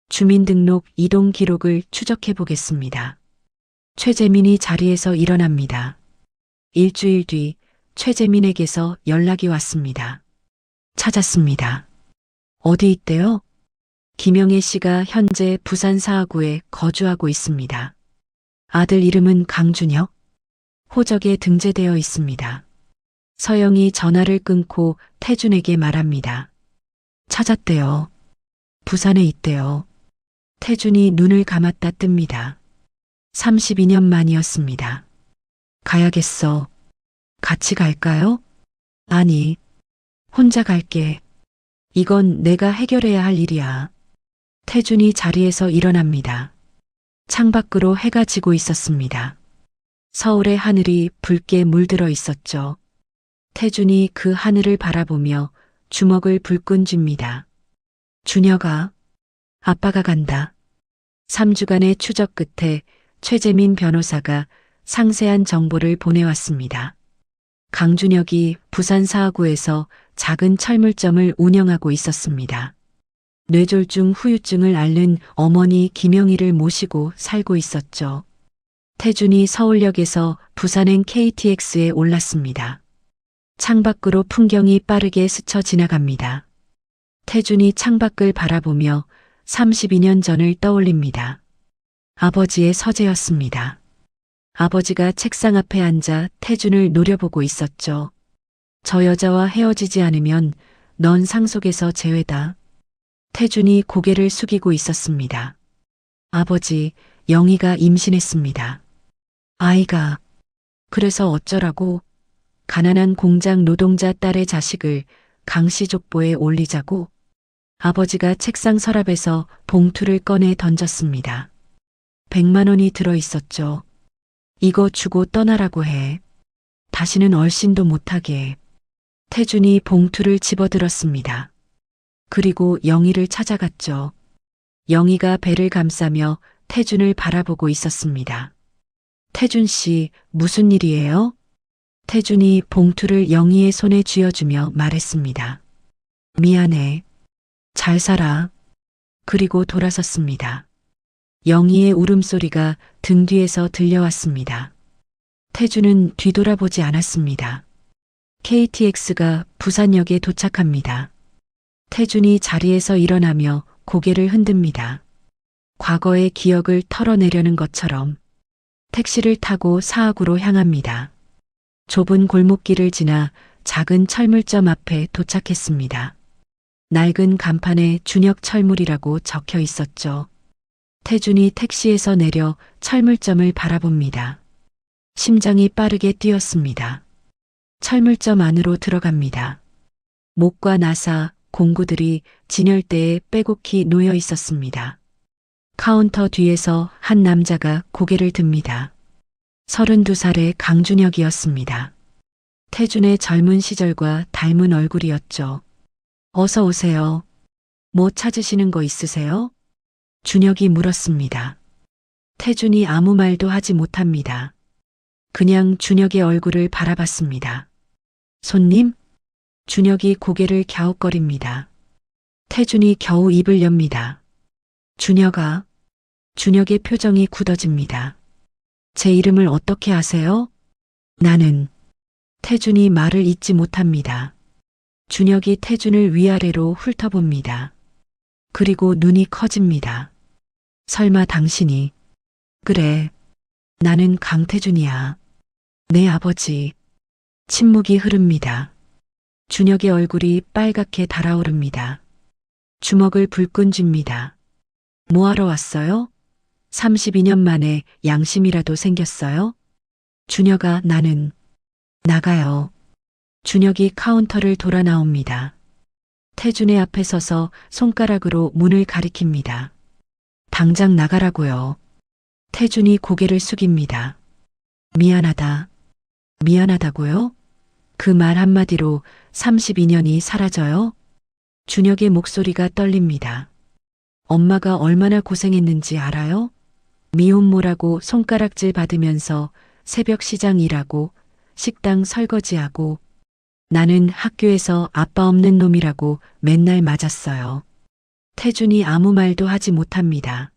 주민등록 이동 기록을 추적해 보겠습니다. 최재민이 자리에서 일어납니다. 일주일 뒤 최재민에게서 연락이 왔습니다. 찾았습니다. 어디 있대요? 김영애 씨가 현재 부산 사하구에 거주하고 있습니다. 아들 이름은 강준혁. 호적에 등재되어 있습니다. 서영이 전화를 끊고 태준에게 말합니다. 찾았대요. 부산에 있대요. 태준이 눈을 감았다 뜹니다. 32년 만이었습니다. 가야겠어. 같이 갈까요? 아니, 혼자 갈게. 이건 내가 해결해야 할 일이야. 태준이 자리에서 일어납니다. 창밖으로 해가 지고 있었습니다. 서울의 하늘이 붉게 물들어 있었죠. 태준이 그 하늘을 바라보며 주먹을 불끈 쥡니다. 준혁아, 아빠가 간다. 3주간의 추적 끝에 최재민 변호사가 상세한 정보를 보내왔습니다. 강준혁이 부산 사하구에서 작은 철물점을 운영하고 있었습니다. 뇌졸중 후유증을 앓는 어머니 김영희를 모시고 살고 있었죠. 태준이 서울역에서 부산행 KTX에 올랐습니다. 창밖으로 풍경이 빠르게 스쳐 지나갑니다. 태준이 창밖을 바라보며 32년 전을 떠올립니다. 아버지의 서재였습니다. 아버지가 책상 앞에 앉아 태준을 노려보고 있었죠. 저 여자와 헤어지지 않으면 넌 상속에서 제외다. 태준이 고개를 숙이고 있었습니다. 아버지, 영희가 임신했습니다. 아이가. 그래서 어쩌라고? 가난한 공장 노동자 딸의 자식을 강씨 족보에 올리자고? 아버지가 책상 서랍에서 봉투를 꺼내 던졌습니다. 100만 원이 들어 있었죠. 이거 주고 떠나라고 해. 다시는 얼씬도 못하게. 태준이 봉투를 집어들었습니다. 그리고 영희를 찾아갔죠. 영희가 배를 감싸며 태준을 바라보고 있었습니다. 태준 씨, 무슨 일이에요? 태준이 봉투를 영희의 손에 쥐어주며 말했습니다. 미안해. 잘 살아. 그리고 돌아섰습니다. 영희의 울음소리가 등 뒤에서 들려왔습니다. 태준은 뒤돌아보지 않았습니다. KTX가 부산역에 도착합니다. 태준이 자리에서 일어나며 고개를 흔듭니다. 과거의 기억을 털어내려는 것처럼 택시를 타고 사하구로 향합니다. 좁은 골목길을 지나 작은 철물점 앞에 도착했습니다. 낡은 간판에 준혁 철물이라고 적혀 있었죠. 태준이 택시에서 내려 철물점을 바라봅니다. 심장이 빠르게 뛰었습니다. 철물점 안으로 들어갑니다. 목과 나사, 공구들이 진열대에 빼곡히 놓여 있었습니다. 카운터 뒤에서 한 남자가 고개를 듭니다. 32살의 강준혁이었습니다. 태준의 젊은 시절과 닮은 얼굴이었죠. 어서 오세요. 뭐 찾으시는 거 있으세요? 준혁이 물었습니다. 태준이 아무 말도 하지 못합니다. 그냥 준혁의 얼굴을 바라봤습니다. 손님? 준혁이 고개를 갸웃거립니다. 태준이 겨우 입을 엽니다. 준혁아. 준혁의 표정이 굳어집니다. 제 이름을 어떻게 아세요? 나는. 태준이 말을 잇지 못합니다. 준혁이 태준을 위아래로 훑어봅니다. 그리고 눈이 커집니다. 설마 당신이. 그래. 나는 강태준이야. 내 아버지. 침묵이 흐릅니다. 준혁의 얼굴이 빨갛게 달아오릅니다. 주먹을 불끈 쥡니다. 뭐하러 왔어요? 32년 만에 양심이라도 생겼어요? 준혁아, 나는. 나가요. 준혁이 카운터를 돌아 나옵니다. 태준의 앞에 서서 손가락으로 문을 가리킵니다. 당장 나가라고요. 태준이 고개를 숙입니다. 미안하다. 미안하다고요? 그 말 한마디로 32년이 사라져요? 준혁의 목소리가 떨립니다. 엄마가 얼마나 고생했는지 알아요? 미혼모라고 손가락질 받으면서 새벽 시장 일하고 식당 설거지하고 나는 학교에서 아빠 없는 놈이라고 맨날 맞았어요. 태준이 아무 말도 하지 못합니다.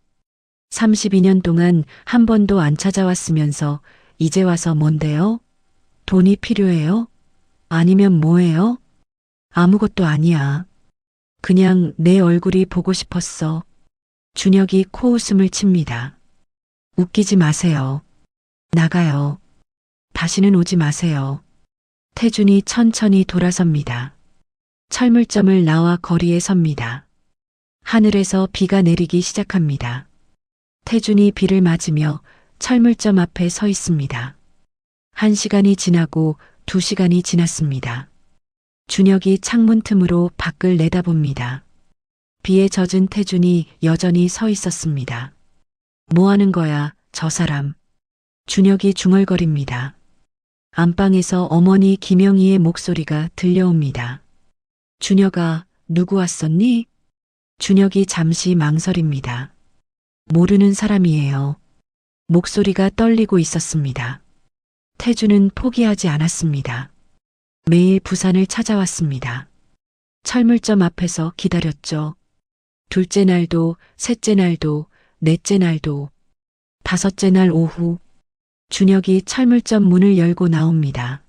32년 동안 한 번도 안 찾아왔으면서 이제 와서 뭔데요? 돈이 필요해요? 아니면 뭐예요? 아무것도 아니야. 그냥 내 얼굴이 보고 싶었어. 준혁이 코웃음을 칩니다. 웃기지 마세요. 나가요. 다시는 오지 마세요. 태준이 천천히 돌아섭니다. 철물점을 나와 거리에 섭니다. 하늘에서 비가 내리기 시작합니다. 태준이 비를 맞으며 철물점 앞에 서 있습니다. 1시간이 지나고 2시간이 지났습니다. 준혁이 창문 틈으로 밖을 내다봅니다. 비에 젖은 태준이 여전히 서 있었습니다. 뭐 하는 거야, 저 사람. 준혁이 중얼거립니다. 안방에서 어머니 김영희의 목소리가 들려옵니다. 준혁아, 누구 왔었니? 준혁이 잠시 망설입니다. 모르는 사람이에요. 목소리가 떨리고 있었습니다. 태준은 포기하지 않았습니다. 매일 부산을 찾아왔습니다. 철물점 앞에서 기다렸죠. 둘째 날도, 셋째 날도, 넷째 날도, 5째 날 오후, 준혁이 철물점 문을 열고 나옵니다.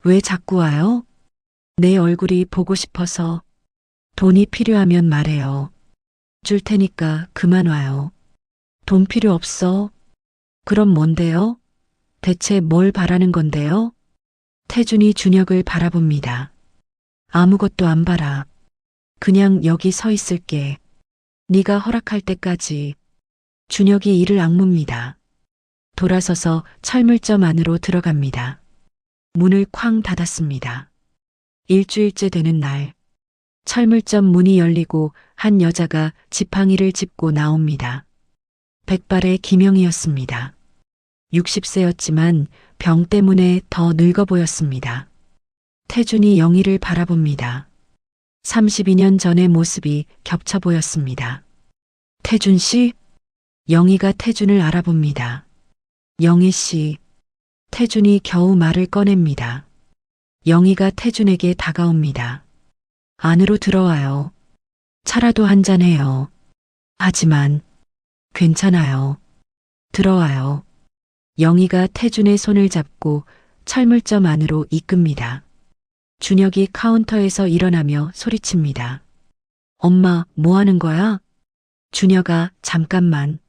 왜 자꾸 와요? 내 얼굴이 보고 싶어서. 돈이 필요하면 말해요. 줄 테니까 그만 와요. 돈 필요 없어. 그럼 뭔데요? 대체 뭘 바라는 건데요? 태준이 준혁을 바라봅니다. 아무것도 안 바라. 그냥 여기 서 있을게. 네가 허락할 때까지. 준혁이 이를 악뭅니다. 돌아서서 철물점 안으로 들어갑니다. 문을 쾅 닫았습니다. 일주일째 되는 날, 철물점 문이 열리고 한 여자가 지팡이를 짚고 나옵니다. 백발의 김영희였습니다. 60세였지만 병 때문에 더 늙어 보였습니다. 태준이 영희를 바라봅니다. 32년 전의 모습이 겹쳐 보였습니다. 태준 씨? 영희가 태준을 알아봅니다. 영희 씨. 태준이 겨우 말을 꺼냅니다. 영희가 태준에게 다가옵니다. 안으로 들어와요. 차라도 한잔해요. 하지만 괜찮아요. 들어와요. 영희가 태준의 손을 잡고 철물점 안으로 이끕니다. 준혁이 카운터에서 일어나며 소리칩니다. 엄마, 뭐 하는 거야? 준혁아, 잠깐만.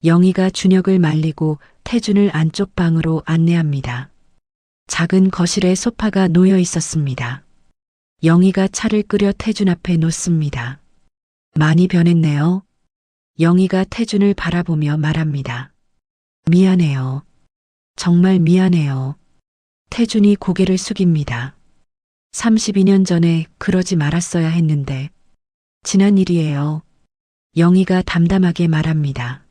영희가 준혁을 말리고 태준을 안쪽 방으로 안내합니다. 작은 거실에 소파가 놓여 있었습니다. 영희가 차를 끓여 태준 앞에 놓습니다. 많이 변했네요. 영희가 태준을 바라보며 말합니다. 미안해요. 정말 미안해요. 태준이 고개를 숙입니다. 32년 전에 그러지 말았어야 했는데. 지난 일이에요. 영희가 담담하게 말합니다.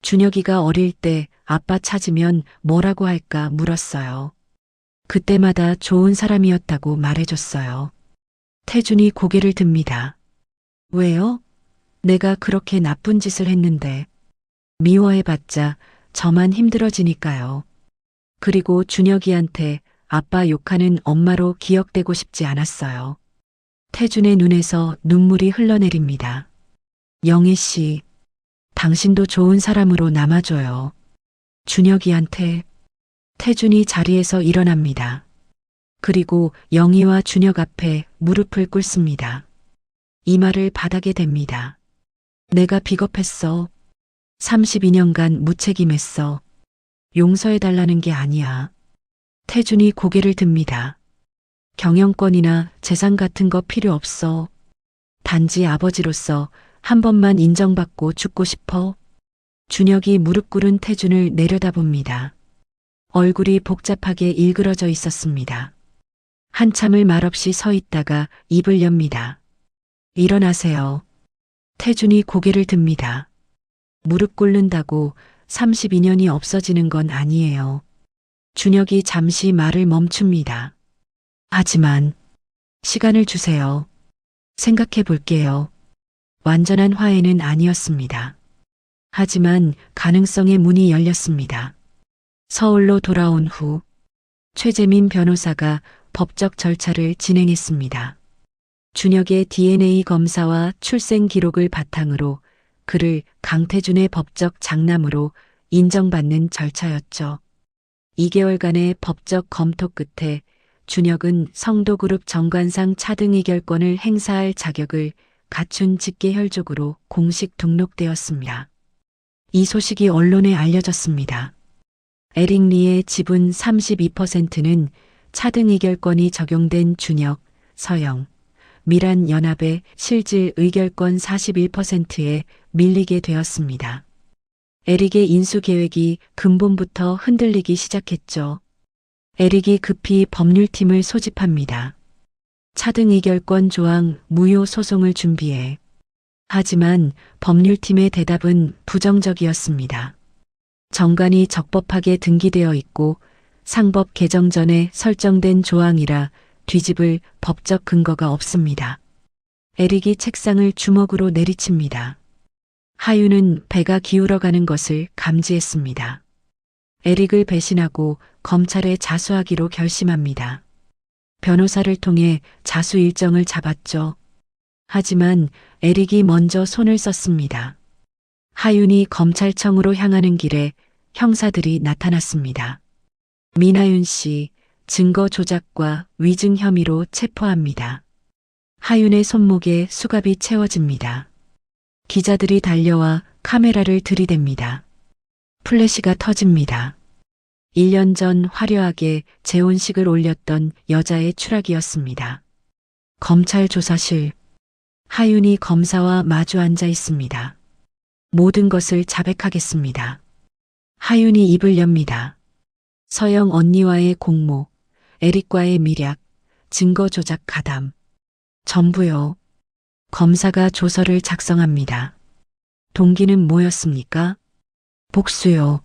준혁이가 어릴 때 아빠 찾으면 뭐라고 할까 물었어요. 그때마다 좋은 사람이었다고 말해줬어요. 태준이 고개를 듭니다. 왜요? 내가 그렇게 나쁜 짓을 했는데. 미워해봤자 저만 힘들어지니까요. 그리고 준혁이한테 아빠 욕하는 엄마로 기억되고 싶지 않았어요. 태준의 눈에서 눈물이 흘러내립니다. 영희 씨, 당신도 좋은 사람으로 남아줘요. 준혁이한테. 태준이 자리에서 일어납니다. 그리고 영희와 준혁 앞에 무릎을 꿇습니다. 이마를 바닥에 댑니다. 내가 비겁했어. 32년간 무책임했어. 용서해달라는 게 아니야. 태준이 고개를 듭니다. 경영권이나 재산 같은 거 필요 없어. 단지 아버지로서 한 번만 인정받고 죽고 싶어. 준혁이 무릎 꿇은 태준을 내려다봅니다. 얼굴이 복잡하게 일그러져 있었습니다. 한참을 말없이 서 있다가 입을 엽니다. 일어나세요. 태준이 고개를 듭니다. 무릎 꿇는다고 32년이 없어지는 건 아니에요. 준혁이 잠시 말을 멈춥니다. 하지만 시간을 주세요. 생각해 볼게요. 완전한 화해는 아니었습니다. 하지만 가능성의 문이 열렸습니다. 서울로 돌아온 후 최재민 변호사가 법적 절차를 진행했습니다. 준혁의 DNA 검사와 출생 기록을 바탕으로 그를 강태준의 법적 장남으로 인정받는 절차였죠. 2개월간의 법적 검토 끝에 준혁은 성도그룹 정관상 차등 의결권을 행사할 자격을 갖춘 직계혈족으로 공식 등록되었습니다. 이 소식이 언론에 알려졌습니다. 에릭 리의 지분 32%는 차등 의결권이 적용된 준혁, 서영, 미란 연합의 실질 의결권 41%에 밀리게 되었습니다. 에릭의 인수 계획이 근본부터 흔들리기 시작했죠. 에릭이 급히 법률팀을 소집합니다. 차등 의결권 조항 무효 소송을 준비해. 하지만 법률팀의 대답은 부정적이었습니다. 정관이 적법하게 등기되어 있고 상법 개정 전에 설정된 조항이라 뒤집을 법적 근거가 없습니다. 에릭이 책상을 주먹으로 내리칩니다. 하윤은 배가 기울어가는 것을 감지했습니다. 에릭을 배신하고 검찰에 자수하기로 결심합니다. 변호사를 통해 자수 일정을 잡았죠. 하지만 에릭이 먼저 손을 썼습니다. 하윤이 검찰청으로 향하는 길에 형사들이 나타났습니다. 민하윤 씨, 증거 조작과 위증 혐의로 체포합니다. 하윤의 손목에 수갑이 채워집니다. 기자들이 달려와 카메라를 들이댑니다. 플래시가 터집니다. 1년 전 화려하게 재혼식을 올렸던 여자의 추락이었습니다. 검찰 조사실. 하윤이 검사와 마주 앉아 있습니다. 모든 것을 자백하겠습니다. 하윤이 입을 엽니다. 서영 언니와의 공모, 에릭과의 밀약, 증거 조작 가담. 전부요. 검사가 조서를 작성합니다. 동기는 뭐였습니까? 복수요.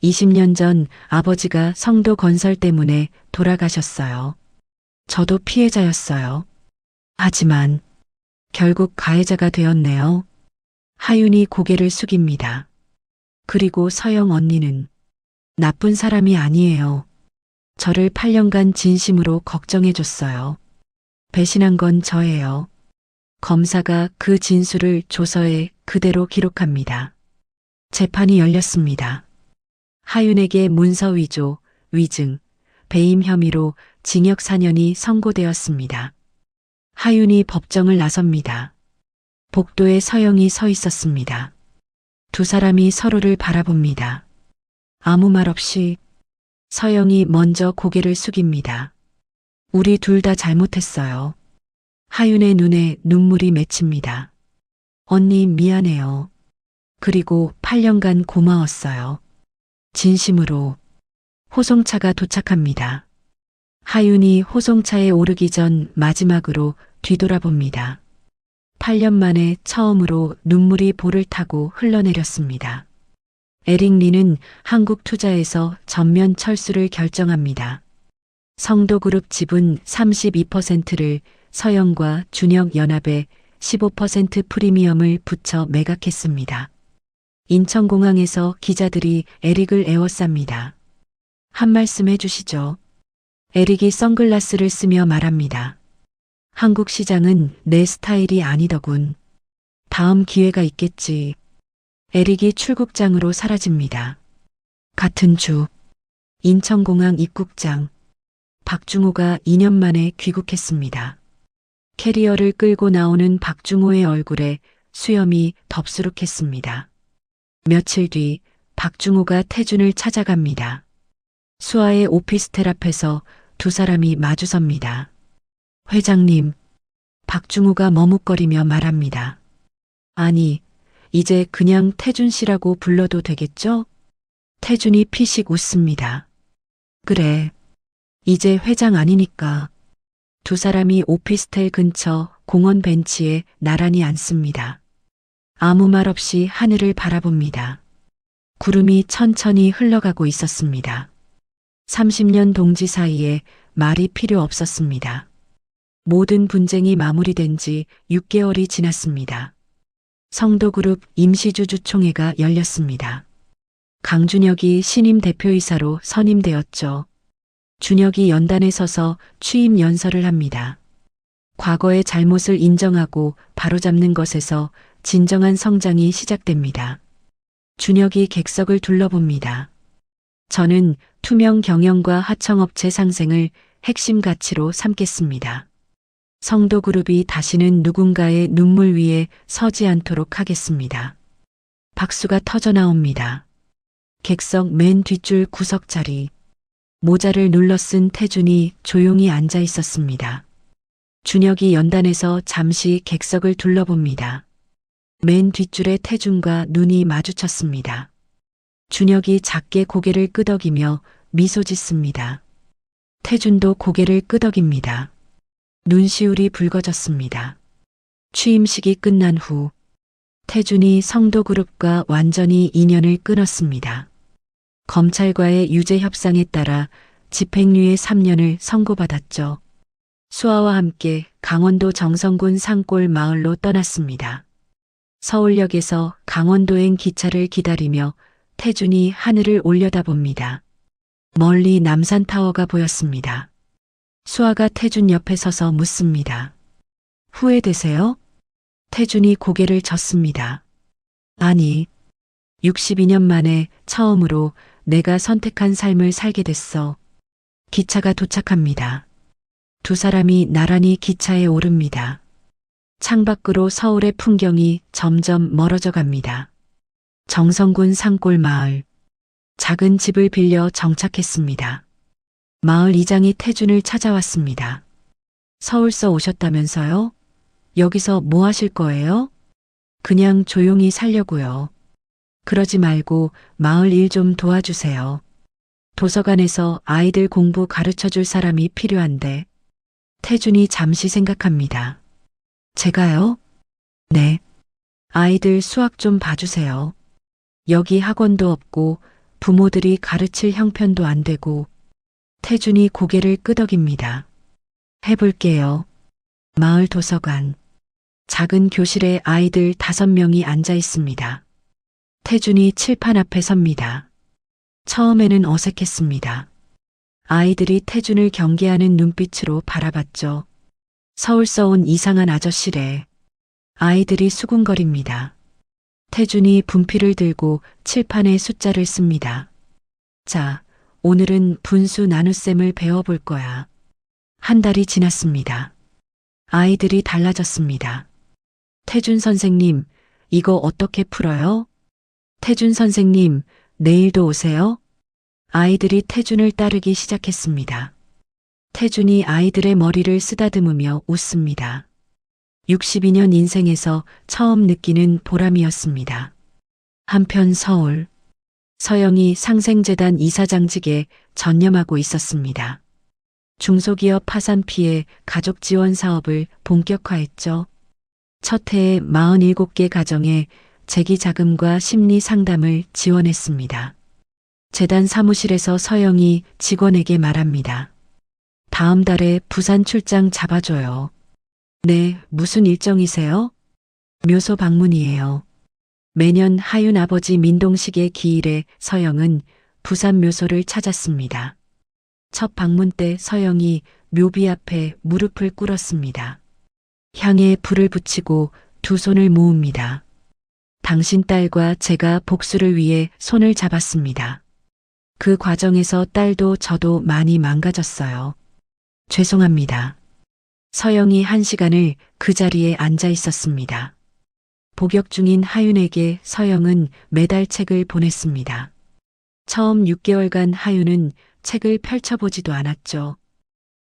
20년 전 아버지가 성도 건설 때문에 돌아가셨어요. 저도 피해자였어요. 하지만 결국 가해자가 되었네요. 하윤이 고개를 숙입니다. 그리고 서영 언니는 나쁜 사람이 아니에요. 저를 8년간 진심으로 걱정해줬어요. 배신한 건 저예요. 검사가 그 진술을 조서에 그대로 기록합니다. 재판이 열렸습니다. 하윤에게 문서 위조, 위증, 배임 혐의로 징역 4년이 선고되었습니다. 하윤이 법정을 나섭니다. 복도에 서영이 서 있었습니다. 두 사람이 서로를 바라봅니다. 아무 말 없이 서영이 먼저 고개를 숙입니다. 우리 둘 다 잘못했어요. 하윤의 눈에 눈물이 맺힙니다. 언니 미안해요. 그리고 8년간 고마웠어요. 진심으로. 호송차가 도착합니다. 하윤이 호송차에 오르기 전 마지막으로 뒤돌아봅니다. 8년 만에 처음으로 눈물이 볼을 타고 흘러내렸습니다. 에릭 리는 한국투자에서 전면 철수를 결정합니다. 성도그룹 지분 32%를 서영과 준혁 연합에 15% 프리미엄을 붙여 매각했습니다. 인천공항에서 기자들이 에릭을 에워쌉니다. 한 말씀 해주시죠. 에릭이 선글라스를 쓰며 말합니다. 한국 시장은 내 스타일이 아니더군. 다음 기회가 있겠지. 에릭이 출국장으로 사라집니다. 같은 주 인천공항 입국장. 박중호가 2년 만에 귀국했습니다. 캐리어를 끌고 나오는 박중호의 얼굴에 수염이 덥수룩했습니다. 며칠 뒤 박중호가 태준을 찾아갑니다. 수아의 오피스텔 앞에서 두 사람이 마주섭니다. 회장님, 박중호가 머뭇거리며 말합니다. 아니, 이제 그냥 태준 씨라고 불러도 되겠죠? 태준이 피식 웃습니다. 그래, 이제 회장 아니니까. 두 사람이 오피스텔 근처 공원 벤치에 나란히 앉습니다. 아무 말 없이 하늘을 바라봅니다. 구름이 천천히 흘러가고 있었습니다. 30년 동지 사이에 말이 필요 없었습니다. 모든 분쟁이 마무리된 지 6개월이 지났습니다. 성도그룹 임시주주총회가 열렸습니다. 강준혁이 신임 대표이사로 선임되었죠. 준혁이 연단에 서서 취임 연설을 합니다. 과거의 잘못을 인정하고 바로잡는 것에서 진정한 성장이 시작됩니다. 준혁이 객석을 둘러봅니다. 저는 투명 경영과 하청업체 상생을 핵심 가치로 삼겠습니다. 성도그룹이 다시는 누군가의 눈물 위에 서지 않도록 하겠습니다. 박수가 터져 나옵니다. 객석 맨 뒷줄 구석 자리. 모자를 눌러 쓴 태준이 조용히 앉아 있었습니다. 준혁이 연단에서 잠시 객석을 둘러봅니다. 맨 뒷줄에 태준과 눈이 마주쳤습니다. 준혁이 작게 고개를 끄덕이며 미소 짓습니다. 태준도 고개를 끄덕입니다. 눈시울이 붉어졌습니다. 취임식이 끝난 후 태준이 성도그룹과 완전히 인연을 끊었습니다. 검찰과의 유죄 협상에 따라 집행유예 3년을 선고받았죠. 수아와 함께 강원도 정선군 산골 마을로 떠났습니다. 서울역에서 강원도행 기차를 기다리며 태준이 하늘을 올려다봅니다. 멀리 남산타워가 보였습니다. 수아가 태준 옆에 서서 묻습니다. 후회되세요? 태준이 고개를 젓습니다. 아니, 62년 만에 처음으로 내가 선택한 삶을 살게 됐어. 기차가 도착합니다. 두 사람이 나란히 기차에 오릅니다. 창밖으로 서울의 풍경이 점점 멀어져 갑니다. 정선군 산골 마을. 작은 집을 빌려 정착했습니다. 마을 이장이 태준을 찾아왔습니다. 서울서 오셨다면서요? 여기서 뭐 하실 거예요? 그냥 조용히 살려고요. 그러지 말고 마을 일 좀 도와주세요. 도서관에서 아이들 공부 가르쳐줄 사람이 필요한데. 태준이 잠시 생각합니다. 제가요? 네. 아이들 수학 좀 봐주세요. 여기 학원도 없고 부모들이 가르칠 형편도 안 되고. 태준이 고개를 끄덕입니다. 해볼게요. 마을 도서관. 작은 교실에 아이들 5명이 앉아 있습니다. 태준이 칠판 앞에 섭니다. 처음에는 어색했습니다. 아이들이 태준을 경계하는 눈빛으로 바라봤죠. 서울서 온 이상한 아저씨래. 아이들이 수군거립니다. 태준이 분필을 들고 칠판에 숫자를 씁니다. 자, 오늘은 분수 나눗셈을 배워볼 거야. 한 달이 지났습니다. 아이들이 달라졌습니다. 태준 선생님, 이거 어떻게 풀어요? 태준 선생님, 내일도 오세요? 아이들이 태준을 따르기 시작했습니다. 태준이 아이들의 머리를 쓰다듬으며 웃습니다. 62년 인생에서 처음 느끼는 보람이었습니다. 한편 서울. 서영이 상생재단 이사장직에 전념하고 있었습니다. 중소기업 파산 피해 가족 지원 사업을 본격화했죠. 첫 해에 47개 가정에 재기 자금과 심리 상담을 지원했습니다. 재단 사무실에서 서영이 직원에게 말합니다. 다음 달에 부산 출장 잡아줘요. 네, 무슨 일정이세요? 묘소 방문이에요. 매년 하윤 아버지 민동식의 기일에 서영은 부산 묘소를 찾았습니다. 첫 방문 때 서영이 묘비 앞에 무릎을 꿇었습니다. 향에 불을 붙이고 두 손을 모읍니다. 당신 딸과 제가 복수를 위해 손을 잡았습니다. 그 과정에서 딸도 저도 많이 망가졌어요. 죄송합니다. 서영이 1시간을 그 자리에 앉아 있었습니다. 복역 중인 하윤에게 서영은 매달 책을 보냈습니다. 처음 6개월간 하윤은 책을 펼쳐보지도 않았죠.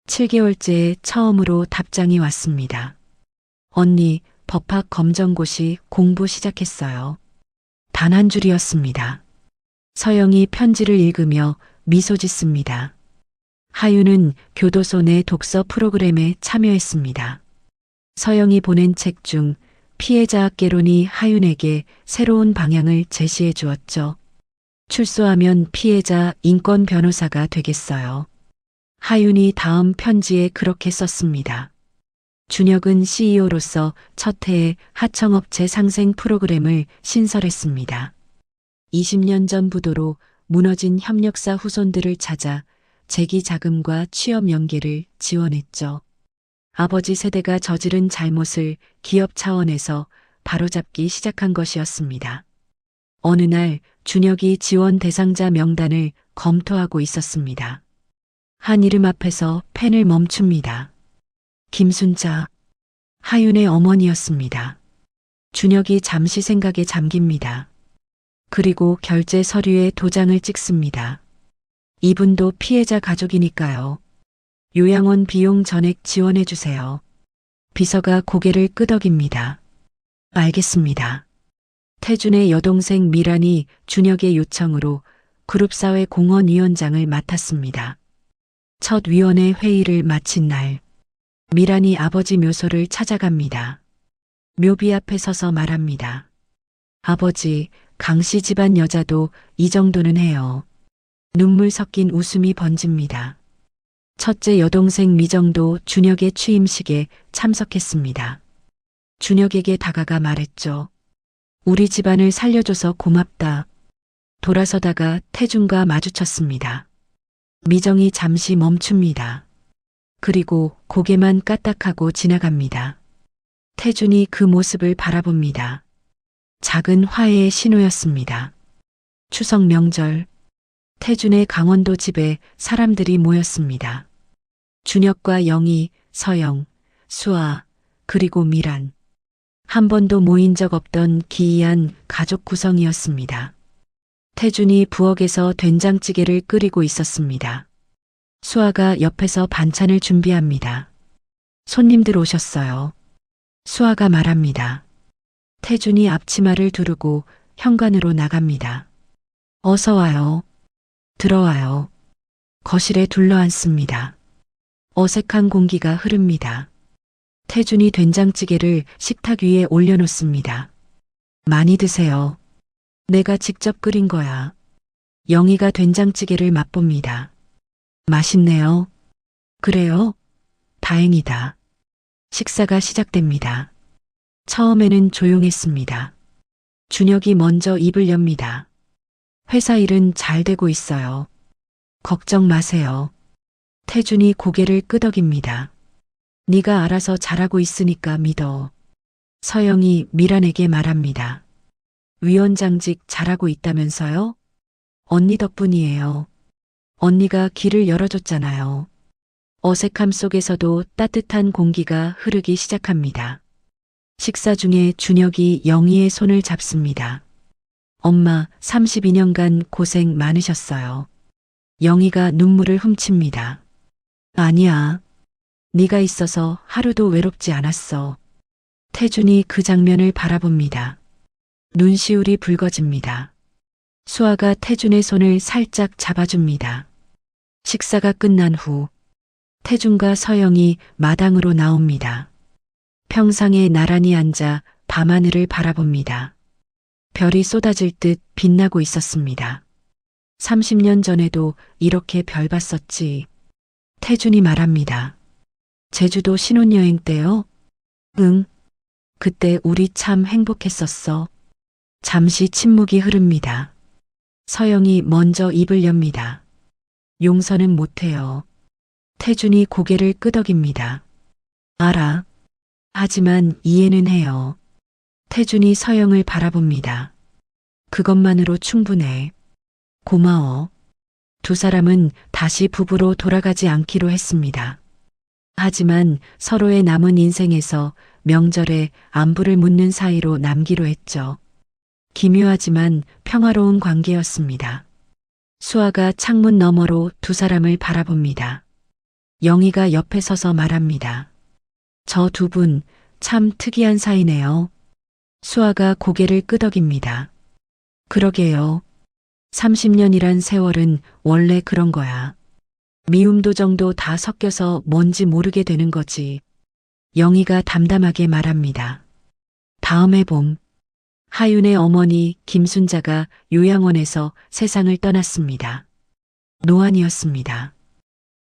7개월째에 처음으로 답장이 왔습니다. 언니, 법학 검정고시 공부 시작했어요. 단 한 줄이었습니다. 서영이 편지를 읽으며 미소 짓습니다. 하윤은 교도소 내 독서 프로그램에 참여했습니다. 서영이 보낸 책 중 피해자 학개론이 하윤에게 새로운 방향을 제시해 주었죠. 출소하면 피해자 인권 변호사가 되겠어요. 하윤이 다음 편지에 그렇게 썼습니다. 준혁은 CEO로서 첫 해에 하청업체 상생 프로그램을 신설했습니다. 20년 전 부도로 무너진 협력사 후손들을 찾아 재기 자금과 취업 연계를 지원했죠. 아버지 세대가 저지른 잘못을 기업 차원에서 바로잡기 시작한 것이었습니다. 어느 날 준혁이 지원 대상자 명단을 검토하고 있었습니다. 한 이름 앞에서 펜을 멈춥니다. 김순자, 하윤의 어머니였습니다. 준혁이 잠시 생각에 잠깁니다. 그리고 결제 서류에 도장을 찍습니다. 이분도 피해자 가족이니까요. 요양원 비용 전액 지원해 주세요. 비서가 고개를 끄덕입니다. 알겠습니다. 태준의 여동생 미란이 준혁의 요청으로 그룹사회 공헌위원장을 맡았습니다. 첫 위원회 회의를 마친 날, 미란이 아버지 묘소를 찾아갑니다. 묘비 앞에 서서 말합니다. 아버지, 강씨 집안 여자도 이 정도는 해요. 눈물 섞인 웃음이 번집니다. 첫째 여동생 미정도 준혁의 취임식에 참석했습니다. 준혁에게 다가가 말했죠. 우리 집안을 살려줘서 고맙다. 돌아서다가 태준과 마주쳤습니다. 미정이 잠시 멈춥니다. 그리고 고개만 까딱하고 지나갑니다. 태준이 그 모습을 바라봅니다. 작은 화해의 신호였습니다. 추석 명절, 태준의 강원도 집에 사람들이 모였습니다. 준혁과 영희, 서영, 수아, 그리고 미란. 한 번도 모인 적 없던 기이한 가족 구성이었습니다. 태준이 부엌에서 된장찌개를 끓이고 있었습니다. 수아가 옆에서 반찬을 준비합니다. 손님들 오셨어요. 수아가 말합니다. 태준이 앞치마를 두르고 현관으로 나갑니다. 어서 와요. 들어와요. 거실에 둘러앉습니다. 어색한 공기가 흐릅니다. 태준이 된장찌개를 식탁 위에 올려놓습니다. 많이 드세요. 내가 직접 끓인 거야. 영희가 된장찌개를 맛봅니다. 맛있네요. 그래요? 다행이다. 식사가 시작됩니다. 처음에는 조용했습니다. 준혁이 먼저 입을 엽니다. 회사 일은 잘 되고 있어요. 걱정 마세요. 태준이 고개를 끄덕입니다. 네가 알아서 잘하고 있으니까 믿어. 서영이 미란에게 말합니다. 위원장직 잘하고 있다면서요? 언니 덕분이에요. 언니가 길을 열어줬잖아요. 어색함 속에서도 따뜻한 공기가 흐르기 시작합니다. 식사 중에 준혁이 영희의 손을 잡습니다. 엄마, 32년간 고생 많으셨어요. 영희가 눈물을 훔칩니다. 아니야. 네가 있어서 하루도 외롭지 않았어. 태준이 그 장면을 바라봅니다. 눈시울이 붉어집니다. 수아가 태준의 손을 살짝 잡아줍니다. 식사가 끝난 후 태준과 서영이 마당으로 나옵니다. 평상에 나란히 앉아 밤하늘을 바라봅니다. 별이 쏟아질 듯 빛나고 있었습니다. 30년 전에도 이렇게 별 봤었지. 태준이 말합니다. 제주도 신혼여행 때요? 응. 그때 우리 참 행복했었어. 잠시 침묵이 흐릅니다. 서영이 먼저 입을 엽니다. 용서는 못해요. 태준이 고개를 끄덕입니다. 알아. 하지만 이해는 해요. 태준이 서영을 바라봅니다. 그것만으로 충분해. 고마워. 두 사람은 다시 부부로 돌아가지 않기로 했습니다. 하지만 서로의 남은 인생에서 명절에 안부를 묻는 사이로 남기로 했죠. 기묘하지만 평화로운 관계였습니다. 수아가 창문 너머로 두 사람을 바라봅니다. 영희가 옆에 서서 말합니다. 저 두 분 참 특이한 사이네요. 수아가 고개를 끄덕입니다. 그러게요. 30년이란 세월은 원래 그런 거야. 미움도 정도 다 섞여서 뭔지 모르게 되는 거지. 영희가 담담하게 말합니다. 다음해 봄, 하윤의 어머니 김순자가 요양원에서 세상을 떠났습니다. 노안이었습니다.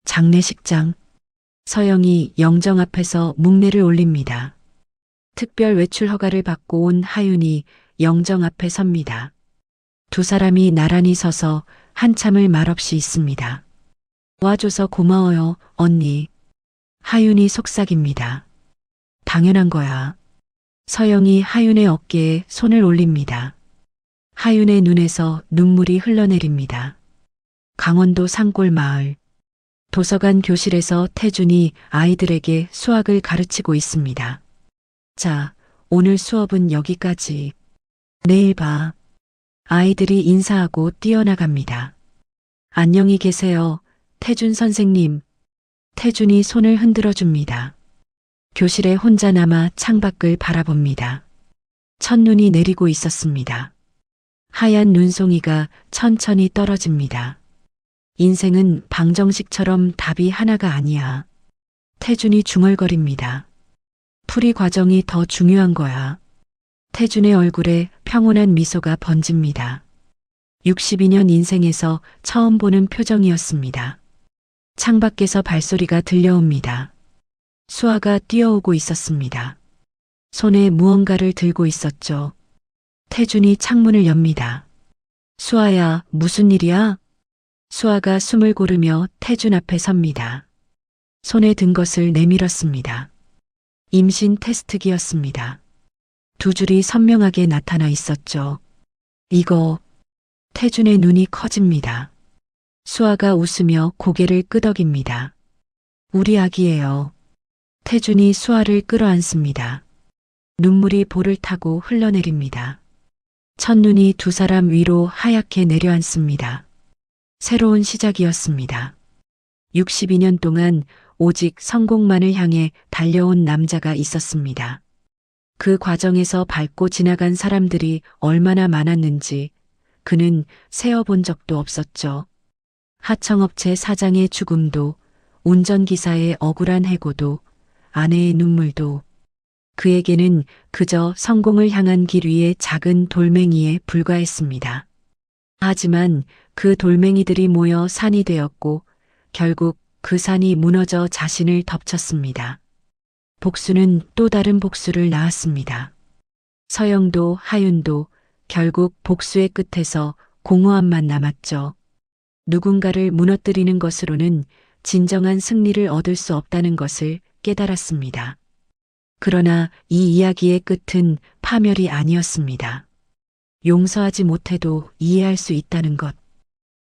장례식장, 서영이 영정 앞에서 묵례를 올립니다. 특별 외출 허가를 받고 온 하윤이 영정 앞에 섭니다. 두 사람이 나란히 서서 한참을 말없이 있습니다. 와줘서 고마워요, 언니. 하윤이 속삭입니다. 당연한 거야. 서영이 하윤의 어깨에 손을 올립니다. 하윤의 눈에서 눈물이 흘러내립니다. 강원도 산골 마을. 도서관 교실에서 태준이 아이들에게 수학을 가르치고 있습니다. 자, 오늘 수업은 여기까지. 내일 봐. 아이들이 인사하고 뛰어나갑니다. 안녕히 계세요, 태준 선생님. 태준이 손을 흔들어 줍니다. 교실에 혼자 남아 창밖을 바라봅니다. 첫눈이 내리고 있었습니다. 하얀 눈송이가 천천히 떨어집니다. 인생은 방정식처럼 답이 하나가 아니야. 태준이 중얼거립니다. 풀이 과정이 더 중요한 거야. 태준의 얼굴에 평온한 미소가 번집니다. 62년 인생에서 처음 보는 표정이었습니다. 창밖에서 발소리가 들려옵니다. 수아가 뛰어오고 있었습니다. 손에 무언가를 들고 있었죠. 태준이 창문을 엽니다. 수아야, 무슨 일이야? 수아가 숨을 고르며 태준 앞에 섭니다. 손에 든 것을 내밀었습니다. 임신 테스트기였습니다. 두 줄이 선명하게 나타나 있었죠. 이거. 태준의 눈이 커집니다. 수아가 웃으며 고개를 끄덕입니다. 우리 아기예요. 태준이 수아를 끌어안습니다. 눈물이 볼을 타고 흘러내립니다. 첫눈이 두 사람 위로 하얗게 내려앉습니다. 새로운 시작이었습니다. 62년 동안 오직 성공만을 향해 달려온 남자가 있었습니다. 그 과정에서 밟고 지나간 사람들이 얼마나 많았는지 그는 세어본 적도 없었죠. 하청업체 사장의 죽음도, 운전기사의 억울한 해고도, 아내의 눈물도 그에게는 그저 성공을 향한 길 위의 작은 돌멩이에 불과했습니다. 하지만 그 돌멩이들이 모여 산이 되었고 결국 그 산이 무너져 자신을 덮쳤습니다. 복수는 또 다른 복수를 낳았습니다. 서영도 하윤도 결국 복수의 끝에서 공허함만 남았죠. 누군가를 무너뜨리는 것으로는 진정한 승리를 얻을 수 없다는 것을 깨달았습니다. 그러나 이 이야기의 끝은 파멸이 아니었습니다. 용서하지 못해도 이해할 수 있다는 것.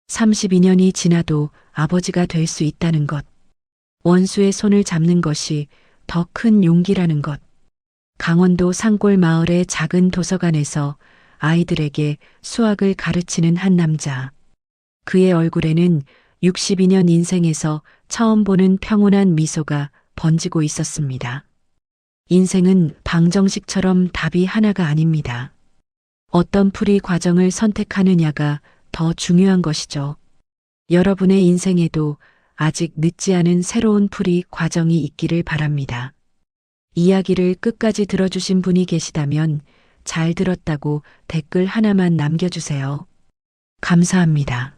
32년이 지나도 아버지가 될 수 있다는 것. 원수의 손을 잡는 것이 더 큰 용기라는 것. 강원도 산골 마을의 작은 도서관에서 아이들에게 수학을 가르치는 한 남자. 그의 얼굴에는 62년 인생에서 처음 보는 평온한 미소가 번지고 있었습니다. 인생은 방정식처럼 답이 하나가 아닙니다. 어떤 풀이 과정을 선택하느냐가 더 중요한 것이죠. 여러분의 인생에도 아직 늦지 않은 새로운 풀이 과정이 있기를 바랍니다. 이야기를 끝까지 들어주신 분이 계시다면 잘 들었다고 댓글 하나만 남겨주세요. 감사합니다.